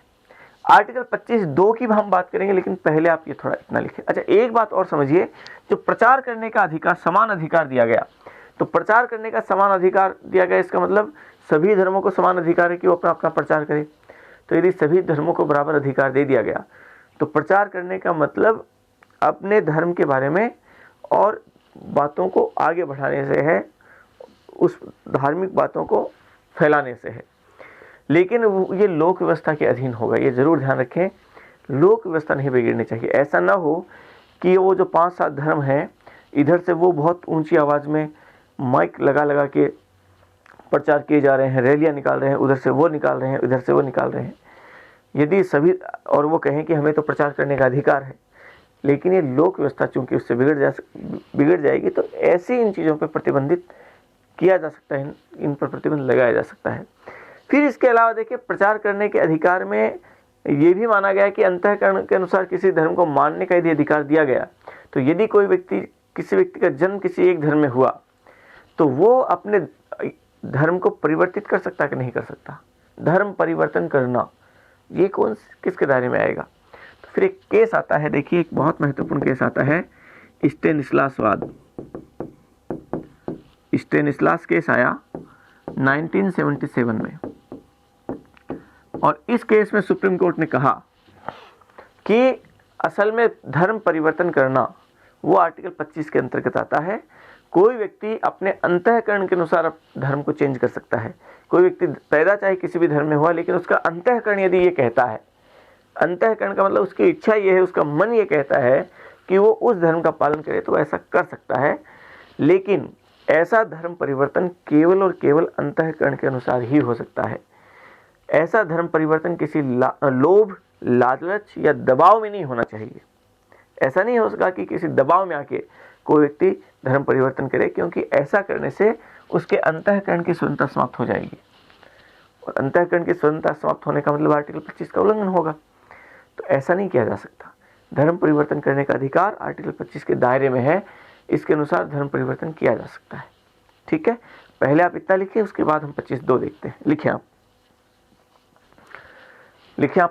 आर्टिकल 25(2) की हम बात करेंगे, लेकिन पहले आप ये थोड़ा इतना लिखें। अच्छा, एक बात और समझिए, जो प्रचार करने का अधिकार, समान अधिकार दिया गया, तो प्रचार करने का समान अधिकार दिया गया, इसका मतलब सभी धर्मों को समान अधिकार है कि वो अपना अपना प्रचार करे। तो यदि सभी धर्मों को बराबर अधिकार दे दिया गया तो प्रचार करने का मतलब अपने धर्म के बारे में और बातों को आगे बढ़ाने से है, उस धार्मिक बातों को फैलाने से है। लेकिन ये लोक व्यवस्था के अधीन होगा, ये जरूर ध्यान रखें। लोक व्यवस्था नहीं बिगड़नी चाहिए। ऐसा ना हो कि वो जो 5-7 धर्म हैं, इधर से वो बहुत ऊंची आवाज़ में माइक लगा लगा के प्रचार किए जा रहे हैं, रैलियां निकाल रहे हैं, उधर से वो निकाल रहे हैं, इधर से वो निकाल रहे हैं। यदि सभी और वो कहें कि हमें तो प्रचार करने का अधिकार है, लेकिन ये लोक व्यवस्था चूंकि उससे बिगड़ जाएगी, तो ऐसी इन चीज़ों पर प्रतिबंधित किया जा सकता है, इन पर प्रतिबंध लगाया जा सकता है। फिर इसके अलावा देखिए, प्रचार करने के अधिकार में ये भी माना गया कि अंतःकरण के अनुसार किसी धर्म को मानने का यदि अधिकार दिया गया, तो यदि किसी व्यक्ति का जन्म किसी एक धर्म में हुआ, तो वो अपने धर्म को परिवर्तित कर सकता कि नहीं कर सकता। धर्म परिवर्तन करना ये किसके दायरे में आएगा? तो फिर एक केस आता है, देखिए एक बहुत महत्वपूर्ण केस आता है, स्टेनिस्लासवाद। स्टेनिस्लास केस आया 1977 में, और इस केस में सुप्रीम कोर्ट ने कहा कि असल में धर्म परिवर्तन करना वो आर्टिकल 25 के अंतर्गत आता है। कोई व्यक्ति अपने अंतःकरण के अनुसार धर्म को चेंज कर सकता है। कोई व्यक्ति पैदा चाहे किसी भी धर्म में हुआ, लेकिन उसका अंतःकरण यदि ये कहता है, अंतःकरण का मतलब उसकी इच्छा ये है, उसका मन ये कहता है कि वो उस धर्म का पालन करे, तो ऐसा कर सकता है। लेकिन ऐसा धर्म परिवर्तन केवल और केवल अंतःकरण के अनुसार ही हो सकता है। ऐसा धर्म परिवर्तन किसी लोभ, लालच या दबाव में नहीं होना चाहिए। ऐसा नहीं हो सका कि किसी दबाव में आके कोई व्यक्ति धर्म परिवर्तन करे, क्योंकि ऐसा करने से उसके अंतःकरण की स्वतंत्रता समाप्त हो जाएगी, और अंतःकरण की स्वतंत्रता समाप्त होने का मतलब आर्टिकल 25 का उल्लंघन होगा। तो ऐसा नहीं किया जा सकता। धर्म परिवर्तन करने का अधिकार आर्टिकल 25 के दायरे में है, इसके अनुसार धर्म परिवर्तन किया जा सकता है। ठीक है, पहले आप इतना लिखिए, उसके बाद हम 25(2) देखते हैं। लिखिए आप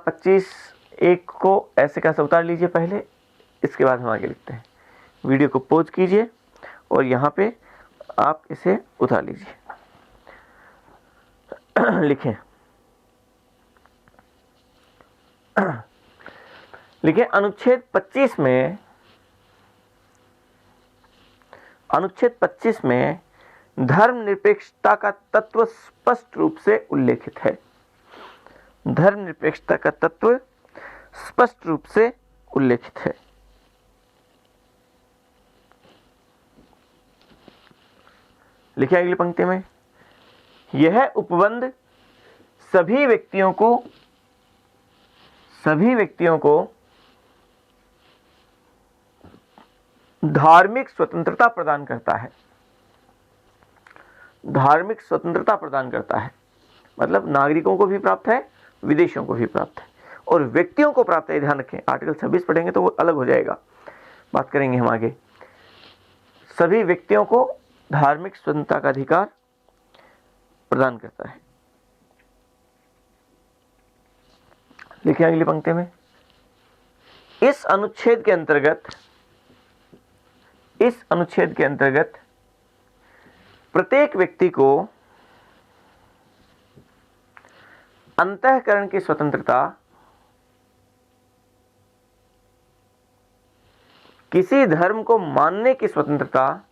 25(1) को ऐसे कैसे उतार लीजिए पहले, इसके बाद हम आगे लिखते हैं। वीडियो को पॉज कीजिए और यहाँ पे आप इसे उतार लीजिए। लिखें अनुच्छेद 25 में धर्मनिरपेक्षता का तत्व स्पष्ट रूप से उल्लेखित है। धर्मनिरपेक्षता का तत्व स्पष्ट रूप से उल्लेखित है। लिखिए अगली पंक्ति में, यह उपबंध सभी व्यक्तियों को धार्मिक स्वतंत्रता प्रदान करता है। धार्मिक स्वतंत्रता प्रदान करता है मतलब नागरिकों को भी प्राप्त है, विदेशियों को भी प्राप्त है, और व्यक्तियों को प्राप्त है। ध्यान रखें, आर्टिकल 26 पढ़ेंगे तो वो अलग हो जाएगा, बात करेंगे हम आगे। सभी व्यक्तियों को धार्मिक स्वतंत्रता का अधिकार प्रदान करता है। लिखिए अगली पंक्ति में, इस अनुच्छेद के अंतर्गत प्रत्येक व्यक्ति को अंतःकरण की स्वतंत्रता, किसी धर्म को मानने की स्वतंत्रता,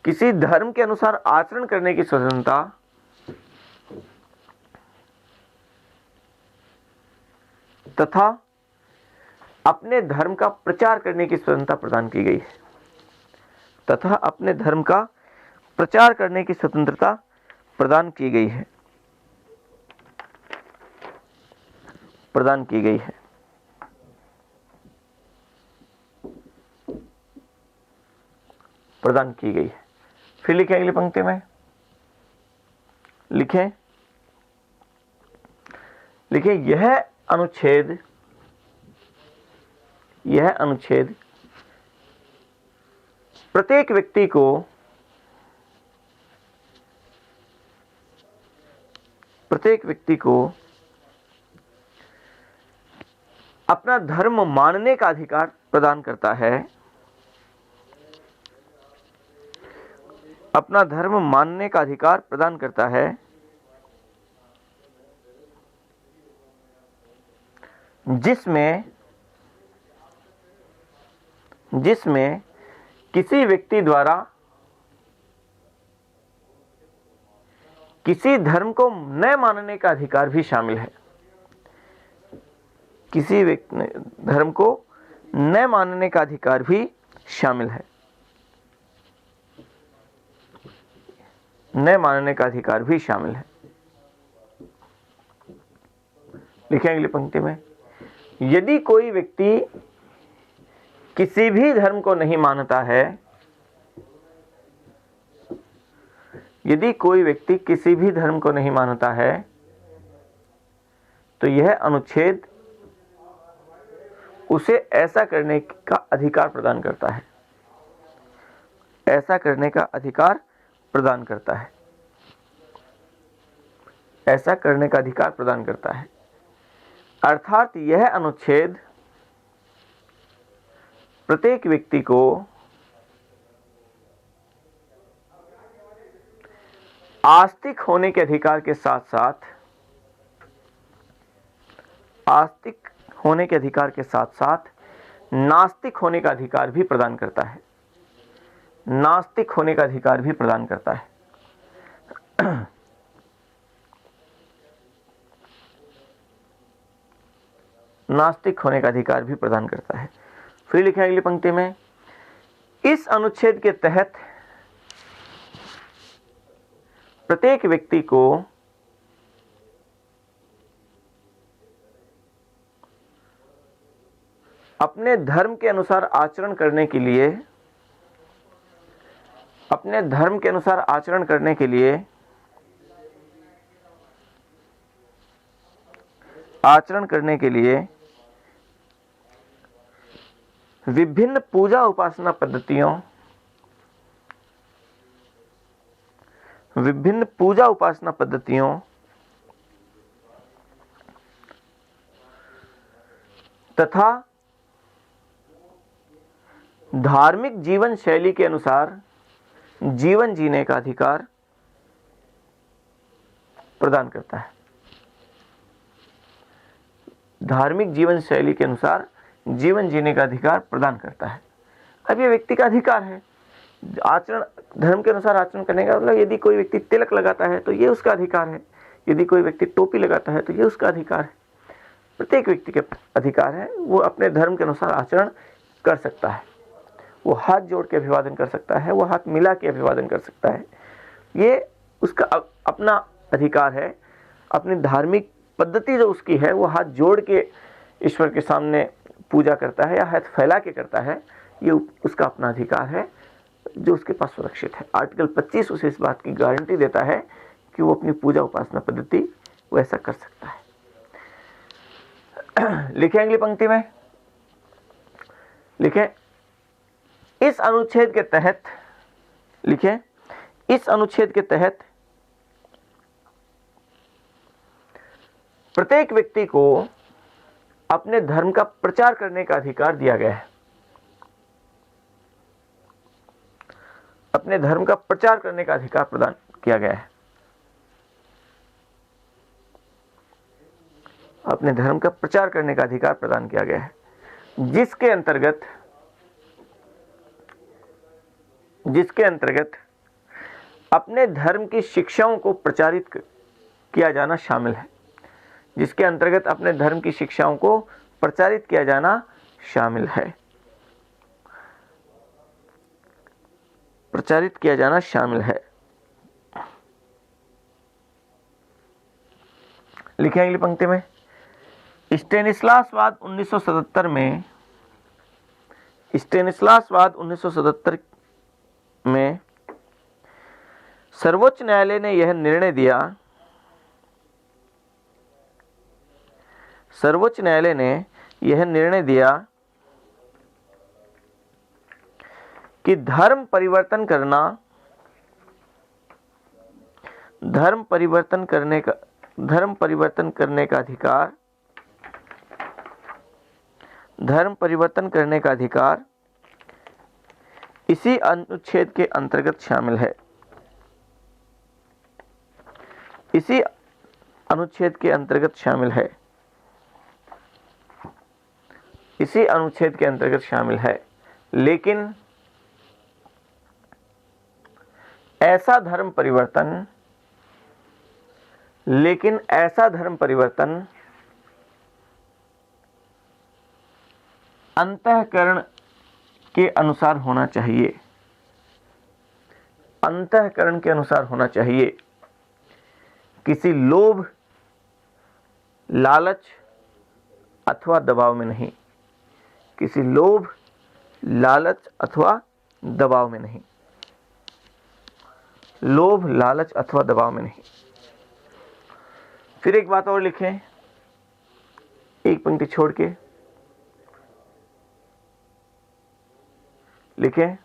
किसी धर्म के अनुसार आचरण करने की स्वतंत्रता, तथा अपने धर्म का प्रचार करने की स्वतंत्रता प्रदान की गई है। प्रदान की गई है। फिर लिखें अगली पंक्ति में, लिखें यह अनुच्छेद प्रत्येक व्यक्ति को अपना धर्म मानने का अधिकार प्रदान करता है। जिसमें किसी व्यक्ति द्वारा किसी धर्म को न मानने का अधिकार भी शामिल है। किसी व्यक्ति धर्म को न मानने का अधिकार भी शामिल है। न मानने का अधिकार भी शामिल है। लिखें अगली पंक्ति में, यदि कोई व्यक्ति किसी भी धर्म को नहीं मानता है, यदि कोई व्यक्ति किसी भी धर्म को नहीं मानता है, तो यह अनुच्छेद उसे ऐसा करने का अधिकार प्रदान करता है। ऐसा करने का अधिकार प्रदान करता है। ऐसा करने का अधिकार प्रदान करता है। अर्थात यह अनुच्छेद प्रत्येक व्यक्ति को आस्तिक होने के अधिकार के साथ साथ नास्तिक होने का अधिकार भी प्रदान करता है। नास्तिक होने का अधिकार भी प्रदान करता है। नास्तिक होने का अधिकार भी प्रदान करता है। फिर लिखा अगली पंक्ति में, इस अनुच्छेद के तहत प्रत्येक व्यक्ति को अपने धर्म के अनुसार आचरण करने के लिए विभिन्न पूजा उपासना पद्धतियों तथा धार्मिक जीवन शैली के अनुसार जीवन जीने का अधिकार प्रदान करता है। धार्मिक जीवन शैली के अनुसार जीवन जीने का अधिकार प्रदान करता है। अब ये व्यक्ति का अधिकार है। आचरण, धर्म के अनुसार आचरण करने का मतलब, यदि कोई व्यक्ति तिलक लगाता है तो ये उसका अधिकार है। यदि कोई व्यक्ति टोपी लगाता है तो ये उसका अधिकार है। प्रत्येक व्यक्ति के अधिकार है, वो अपने धर्म के अनुसार आचरण कर सकता है। वो हाथ जोड़ के अभिवादन कर सकता है, वो हाथ मिला के अभिवादन कर सकता है। ये उसका अपना अधिकार है। अपनी धार्मिक पद्धति जो उसकी है, वो हाथ जोड़ के ईश्वर के सामने पूजा करता है या हाथ फैला के करता है, ये उसका अपना अधिकार है जो उसके पास सुरक्षित है। आर्टिकल 25 उसे इस बात की गारंटी देता है कि वो अपनी पूजा उपासना पद्धति वो ऐसा कर सकता है। लिखें अगली पंक्ति में, लिखें इस अनुच्छेद के तहत प्रत्येक व्यक्ति को अपने धर्म का प्रचार करने का अधिकार दिया गया है। अपने धर्म का प्रचार करने का अधिकार प्रदान किया गया है। अपने धर्म का प्रचार करने का अधिकार प्रदान किया गया है, जिसके अंतर्गत अपने धर्म की शिक्षाओं को प्रचारित किया जाना शामिल है। जिसके अंतर्गत अपने धर्म की शिक्षाओं को प्रचारित किया जाना शामिल है। प्रचारित किया जाना शामिल है। लिखें अगली पंक्ति में, स्टेनिस्लासवाद 1977 में सर्वोच्च न्यायालय ने यह निर्णय दिया कि धर्म परिवर्तन करने का अधिकार इसी अनुच्छेद के अंतर्गत शामिल है। इसी अनुच्छेद के अंतर्गत शामिल है। लेकिन ऐसा धर्म परिवर्तन अंतःकरण के अनुसार होना चाहिए। अंतःकरण के अनुसार होना चाहिए, किसी लोभ, लालच अथवा दबाव में नहीं। किसी लोभ, लालच अथवा दबाव में नहीं। लोभ, लालच अथवा दबाव में नहीं। फिर एक बात और लिखें, एक पंक्ति छोड़ के लिखें,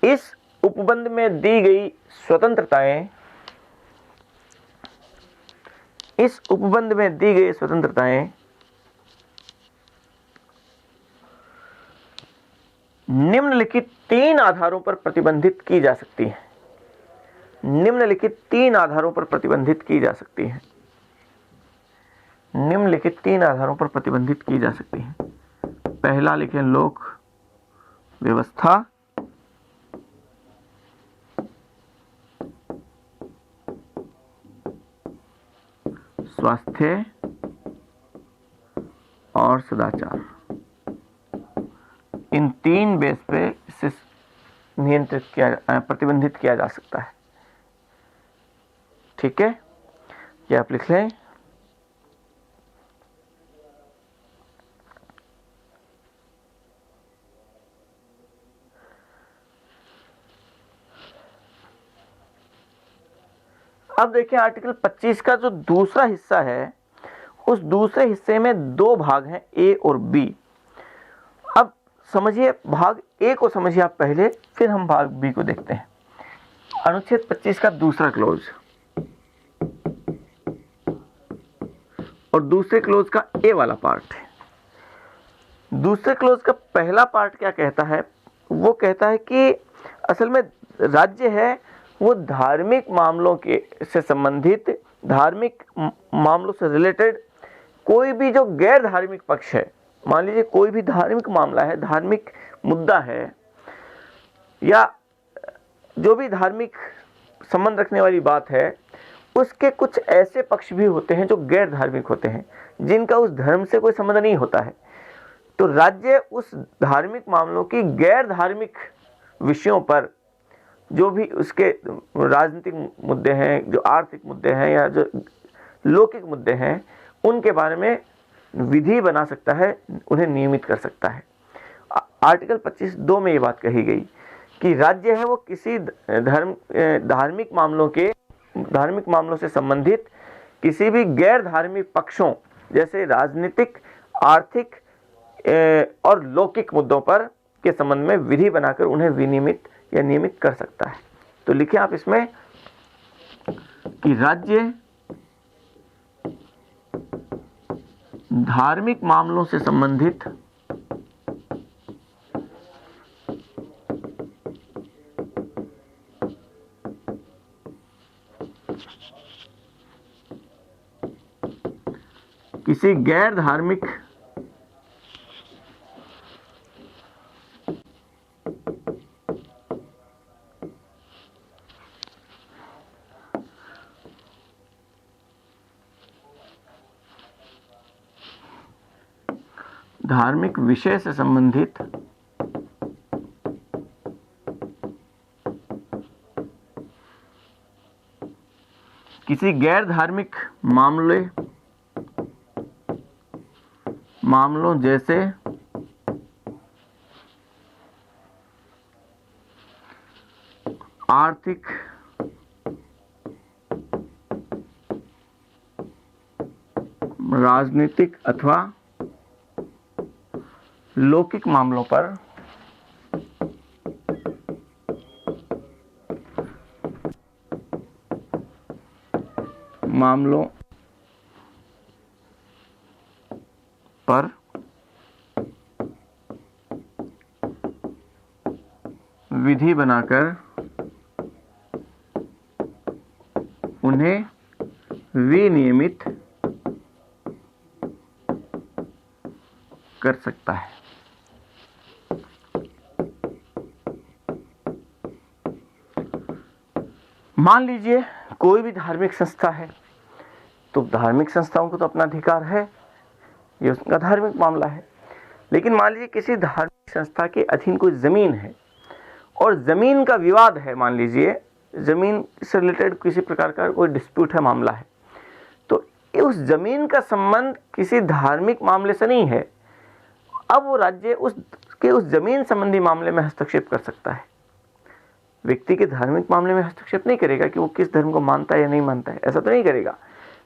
इस उपबंध में दी गई स्वतंत्रताएं, इस उपबंध में दी गई स्वतंत्रताएं निम्नलिखित 3 आधारों पर प्रतिबंधित की जा सकती हैं। निम्नलिखित 3 आधारों पर प्रतिबंधित की जा सकती हैं। निम्नलिखित 3 आधारों पर प्रतिबंधित की जा सकती हैं। पहला लिखें, लोक व्यवस्था, स्वास्थ्य और सदाचार। इन 3 बेस पे इसे नियंत्रित किया, प्रतिबंधित किया जा सकता है। ठीक है, ये आप लिख लें। अब देखिए, आर्टिकल 25 का जो दूसरा हिस्सा है, उस दूसरे हिस्से में 2 भाग हैं, ए और बी। अब समझिए, भाग ए को समझिए आप पहले, फिर हम भाग बी को देखते हैं। अनुच्छेद 25 का दूसरा क्लोज और दूसरे क्लोज का ए वाला पार्ट है। दूसरे क्लोज का पहला पार्ट क्या कहता है? वो कहता है कि असल में राज्य है वो धार्मिक मामलों के से संबंधित, धार्मिक मामलों से रिलेटेड कोई भी जो गैर धार्मिक पक्ष है, मान लीजिए कोई भी धार्मिक मामला है, धार्मिक मुद्दा है, या जो भी धार्मिक संबंध रखने वाली बात है, उसके कुछ ऐसे पक्ष भी होते हैं जो गैर धार्मिक होते हैं, जिनका उस धर्म से कोई संबंध नहीं होता है। तो राज्य उस धार्मिक मामलों की गैर धार्मिक विषयों पर, जो भी उसके राजनीतिक मुद्दे हैं, जो आर्थिक मुद्दे हैं, या जो लौकिक मुद्दे हैं, उनके बारे में विधि बना सकता है, उन्हें नियमित कर सकता है। आर्टिकल 25(2) में ये बात कही गई कि राज्य है वो किसी धार्मिक मामलों से संबंधित किसी भी गैर धार्मिक पक्षों, जैसे राजनीतिक, आर्थिक और लौकिक मुद्दों पर के संबंध में विधि बनाकर उन्हें विनियमित या नियमित कर सकता है। तो लिखिए आप इसमें कि राज्य धार्मिक मामलों से संबंधित किसी गैर धार्मिक धार्मिक विषय से संबंधित किसी गैर धार्मिक मामलों जैसे आर्थिक, राजनीतिक अथवा लौकिक मामलों पर विधि बनाकर उन्हें विनियमित कर सकता है। मान लीजिए कोई भी धार्मिक संस्था है, तो धार्मिक संस्थाओं को तो अपना अधिकार है, ये उसका धार्मिक मामला है। लेकिन मान लीजिए किसी धार्मिक संस्था के अधीन कोई ज़मीन है और ज़मीन का विवाद है, मान लीजिए ज़मीन से रिलेटेड किसी प्रकार का कोई डिस्प्यूट है, मामला है, तो उस ज़मीन का संबंध किसी धार्मिक मामले से नहीं है। अब वो राज्य उस ज़मीन संबंधी मामले में हस्तक्षेप कर सकता है। व्यक्ति के धार्मिक मामले में हस्तक्षेप नहीं करेगा कि वो किस धर्म को मानता है या नहीं मानता है, ऐसा तो नहीं करेगा।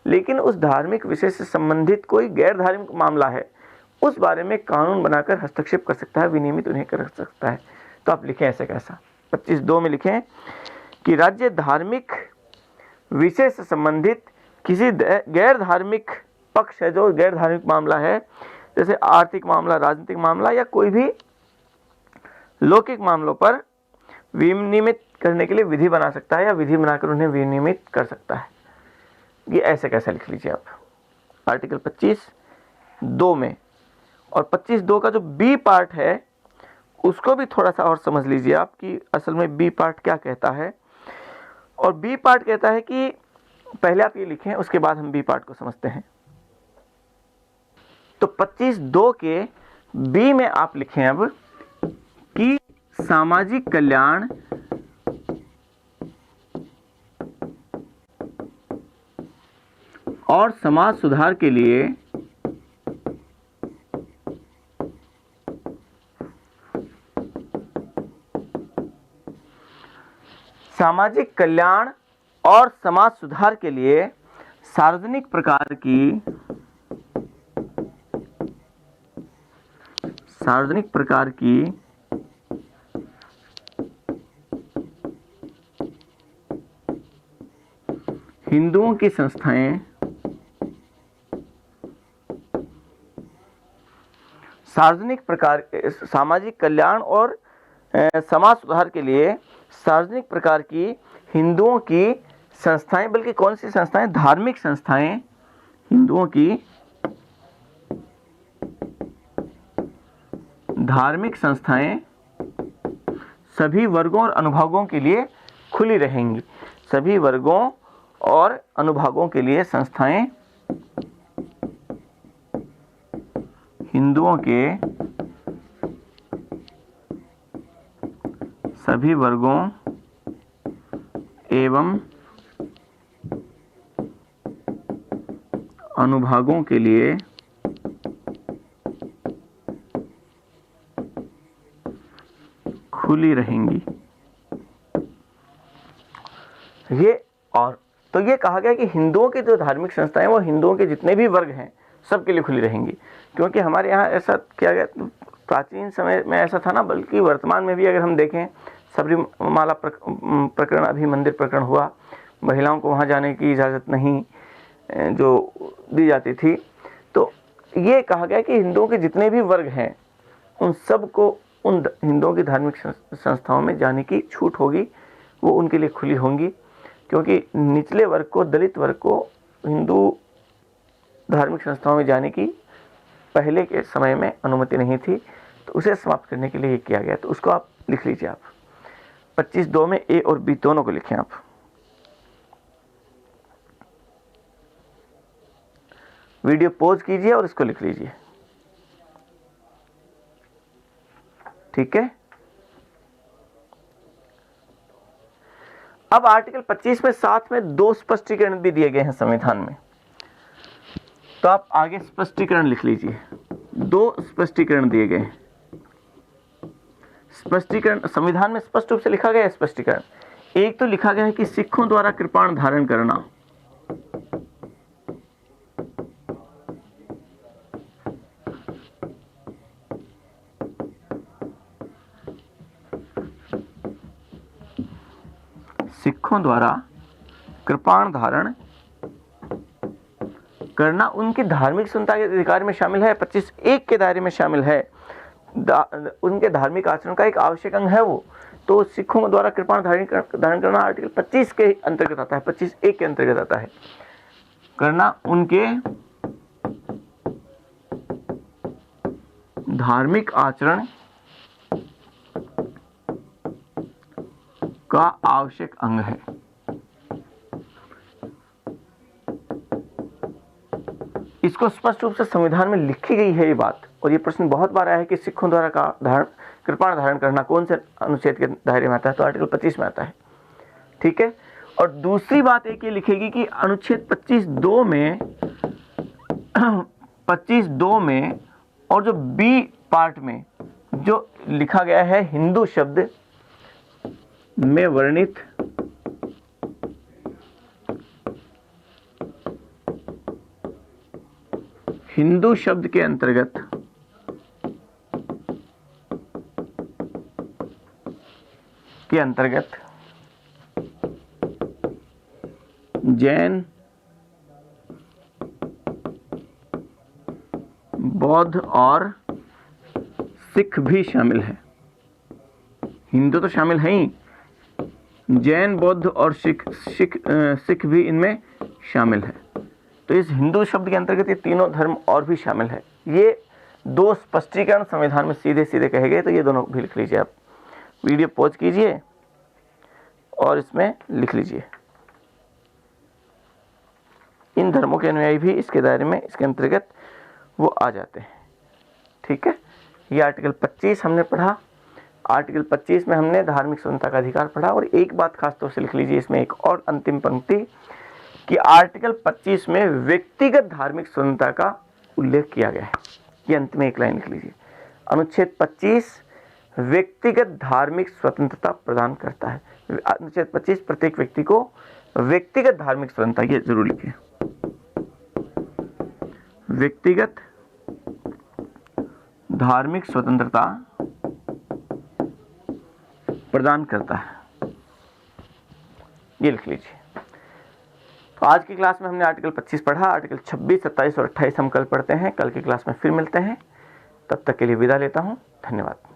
लेकिन उस धार्मिक विषय से संबंधित कोई गैर धार्मिक मामला है, उस बारे में कानून बनाकर हस्तक्षेप कर सकता है, विनियमित उन्हें कर सकता है। तो आप लिखें ऐसे कैसा 25(2) में लिखें कि राज्य धार्मिक विषय से संबंधित किसी गैर धार्मिक पक्ष है, जो गैर धार्मिक मामला है, जैसे आर्थिक मामला, राजनीतिक मामला या कोई भी लौकिक मामलों पर विनियमित करने के लिए विधि बना सकता है या विधि बनाकर उन्हें विनियमित कर सकता है। ये ऐसे कैसे लिख लीजिए आप आर्टिकल 25(2) में। और 25(2) का जो बी पार्ट है उसको भी थोड़ा सा और समझ लीजिए आप कि असल में बी पार्ट क्या कहता है। और बी पार्ट कहता है कि पहले आप ये लिखें, उसके बाद हम बी पार्ट को समझते हैं। तो 25(2) के बी में आप लिखें अब कि सामाजिक कल्याण और समाज सुधार के लिए सामाजिक कल्याण और समाज सुधार के लिए सार्वजनिक प्रकार की हिंदुओं की संस्थाएं सामाजिक कल्याण और समाज सुधार के लिए सार्वजनिक प्रकार की हिंदुओं की संस्थाएं, बल्कि कौन सी संस्थाएं, धार्मिक संस्थाएं, हिंदुओं की धार्मिक संस्थाएं सभी वर्गों और अनुभागों के लिए खुली रहेंगी। सभी वर्गों और अनुभागों के लिए संस्थाएं हिंदुओं के सभी वर्गों एवं अनुभागों के लिए खुली रहेंगी। ये और तो ये कहा गया कि हिंदुओं की जो धार्मिक संस्थाएं वो हिंदुओं के जितने भी वर्ग हैं सबके लिए खुली रहेंगी। क्योंकि हमारे यहाँ ऐसा किया गया, प्राचीन समय में ऐसा था ना, बल्कि वर्तमान में भी अगर हम देखें, सबरीमाला प्रकरण, अभी मंदिर प्रकरण हुआ, महिलाओं को वहाँ जाने की इजाज़त नहीं जो दी जाती थी। तो ये कहा गया कि हिंदुओं के जितने भी वर्ग हैं उन सब को उन हिंदुओं की धार्मिक संस्थाओं में जाने की छूट होगी, वो उनके लिए खुली होंगी। क्योंकि निचले वर्ग को, दलित वर्ग को हिंदू धार्मिक संस्थाओं में जाने की पहले के समय में अनुमति नहीं थी, तो उसे समाप्त करने के लिए ये किया गया। तो उसको आप लिख लीजिए। आप 25(2) में ए और बी दोनों को लिखें आप। वीडियो पॉज कीजिए और इसको लिख लीजिए, ठीक है। अब आर्टिकल 25 में साथ में 2 स्पष्टीकरण भी दिए गए हैं संविधान में, तो आप आगे स्पष्टीकरण लिख लीजिए। 2 स्पष्टीकरण दिए गए हैं। स्पष्टीकरण संविधान में स्पष्ट रूप से लिखा गया है। स्पष्टीकरण एक तो लिखा गया है कि सिखों द्वारा कृपाण धारण करना, सिखों द्वारा कृपाण धारण करना उनकी धार्मिक स्वतंत्रता के अधिकार में शामिल है। 25(1) के दायरे में शामिल है। उनके धार्मिक आचरण का एक आवश्यक अंग है वो। तो सिखों द्वारा कृपाण धारण करना आर्टिकल 25 के अंतर्गत आता है, 25(1) के अंतर्गत आता है। करना उनके धार्मिक आचरण का आवश्यक अंग है। इसको स्पष्ट रूप से संविधान में लिखी गई है ये बात, और ये प्रश्न बहुत बार आया है कि सिखों द्वारा कृपाण धारण करना कौन से अनुच्छेद के दायरे में आता है, तो आर्टिकल 25 में आता है। ठीक है। और दूसरी बात एक ये लिखेगी कि अनुच्छेद 25(2) में 25(2) में और जो बी पार्ट में जो लिखा गया है हिंदू शब्द में वर्णित हिंदू शब्द के अंतर्गत जैन, बौद्ध और सिख भी शामिल है। हिंदू तो शामिल है ही, जैन, बौद्ध और सिख भी इनमें शामिल है। तो इस हिंदू शब्द के अंतर्गत ये तीनों धर्म और भी शामिल है। ये दो स्पष्टीकरण संविधान में सीधे सीधे कहे गए, तो ये दोनों भी लिख लीजिए। आप वीडियो पॉज कीजिए और इसमें लिख लीजिए। इन धर्मों के अनुयायी भी इसके दायरे में, इसके अंतर्गत वो आ जाते हैं। ठीक है। ये आर्टिकल 25 हमने पढ़ा। आर्टिकल 25 में हमने धार्मिक स्वतंत्रता का अधिकार पढ़ा। और एक बात खास तौर से लिख लीजिए इसमें, एक और अंतिम पंक्ति, कि आर्टिकल 25 में व्यक्तिगत धार्मिक स्वतंत्रता का उल्लेख किया गया है। ये अंत में एक लाइन लिख लीजिए, अनुच्छेद 25 व्यक्तिगत धार्मिक स्वतंत्रता प्रदान करता है। अनुच्छेद 25 प्रत्येक व्यक्ति को व्यक्तिगत धार्मिक स्वतंत्रता, ये जरूर लिखिए, व्यक्तिगत धार्मिक स्वतंत्रता प्रदान करता है। ये लिख लीजिए। तो आज की क्लास में हमने आर्टिकल 25 पढ़ा। आर्टिकल 26, 27 और 28 हम कल पढ़ते हैं। कल की क्लास में फिर मिलते हैं। तब तक के लिए विदा लेता हूं। धन्यवाद।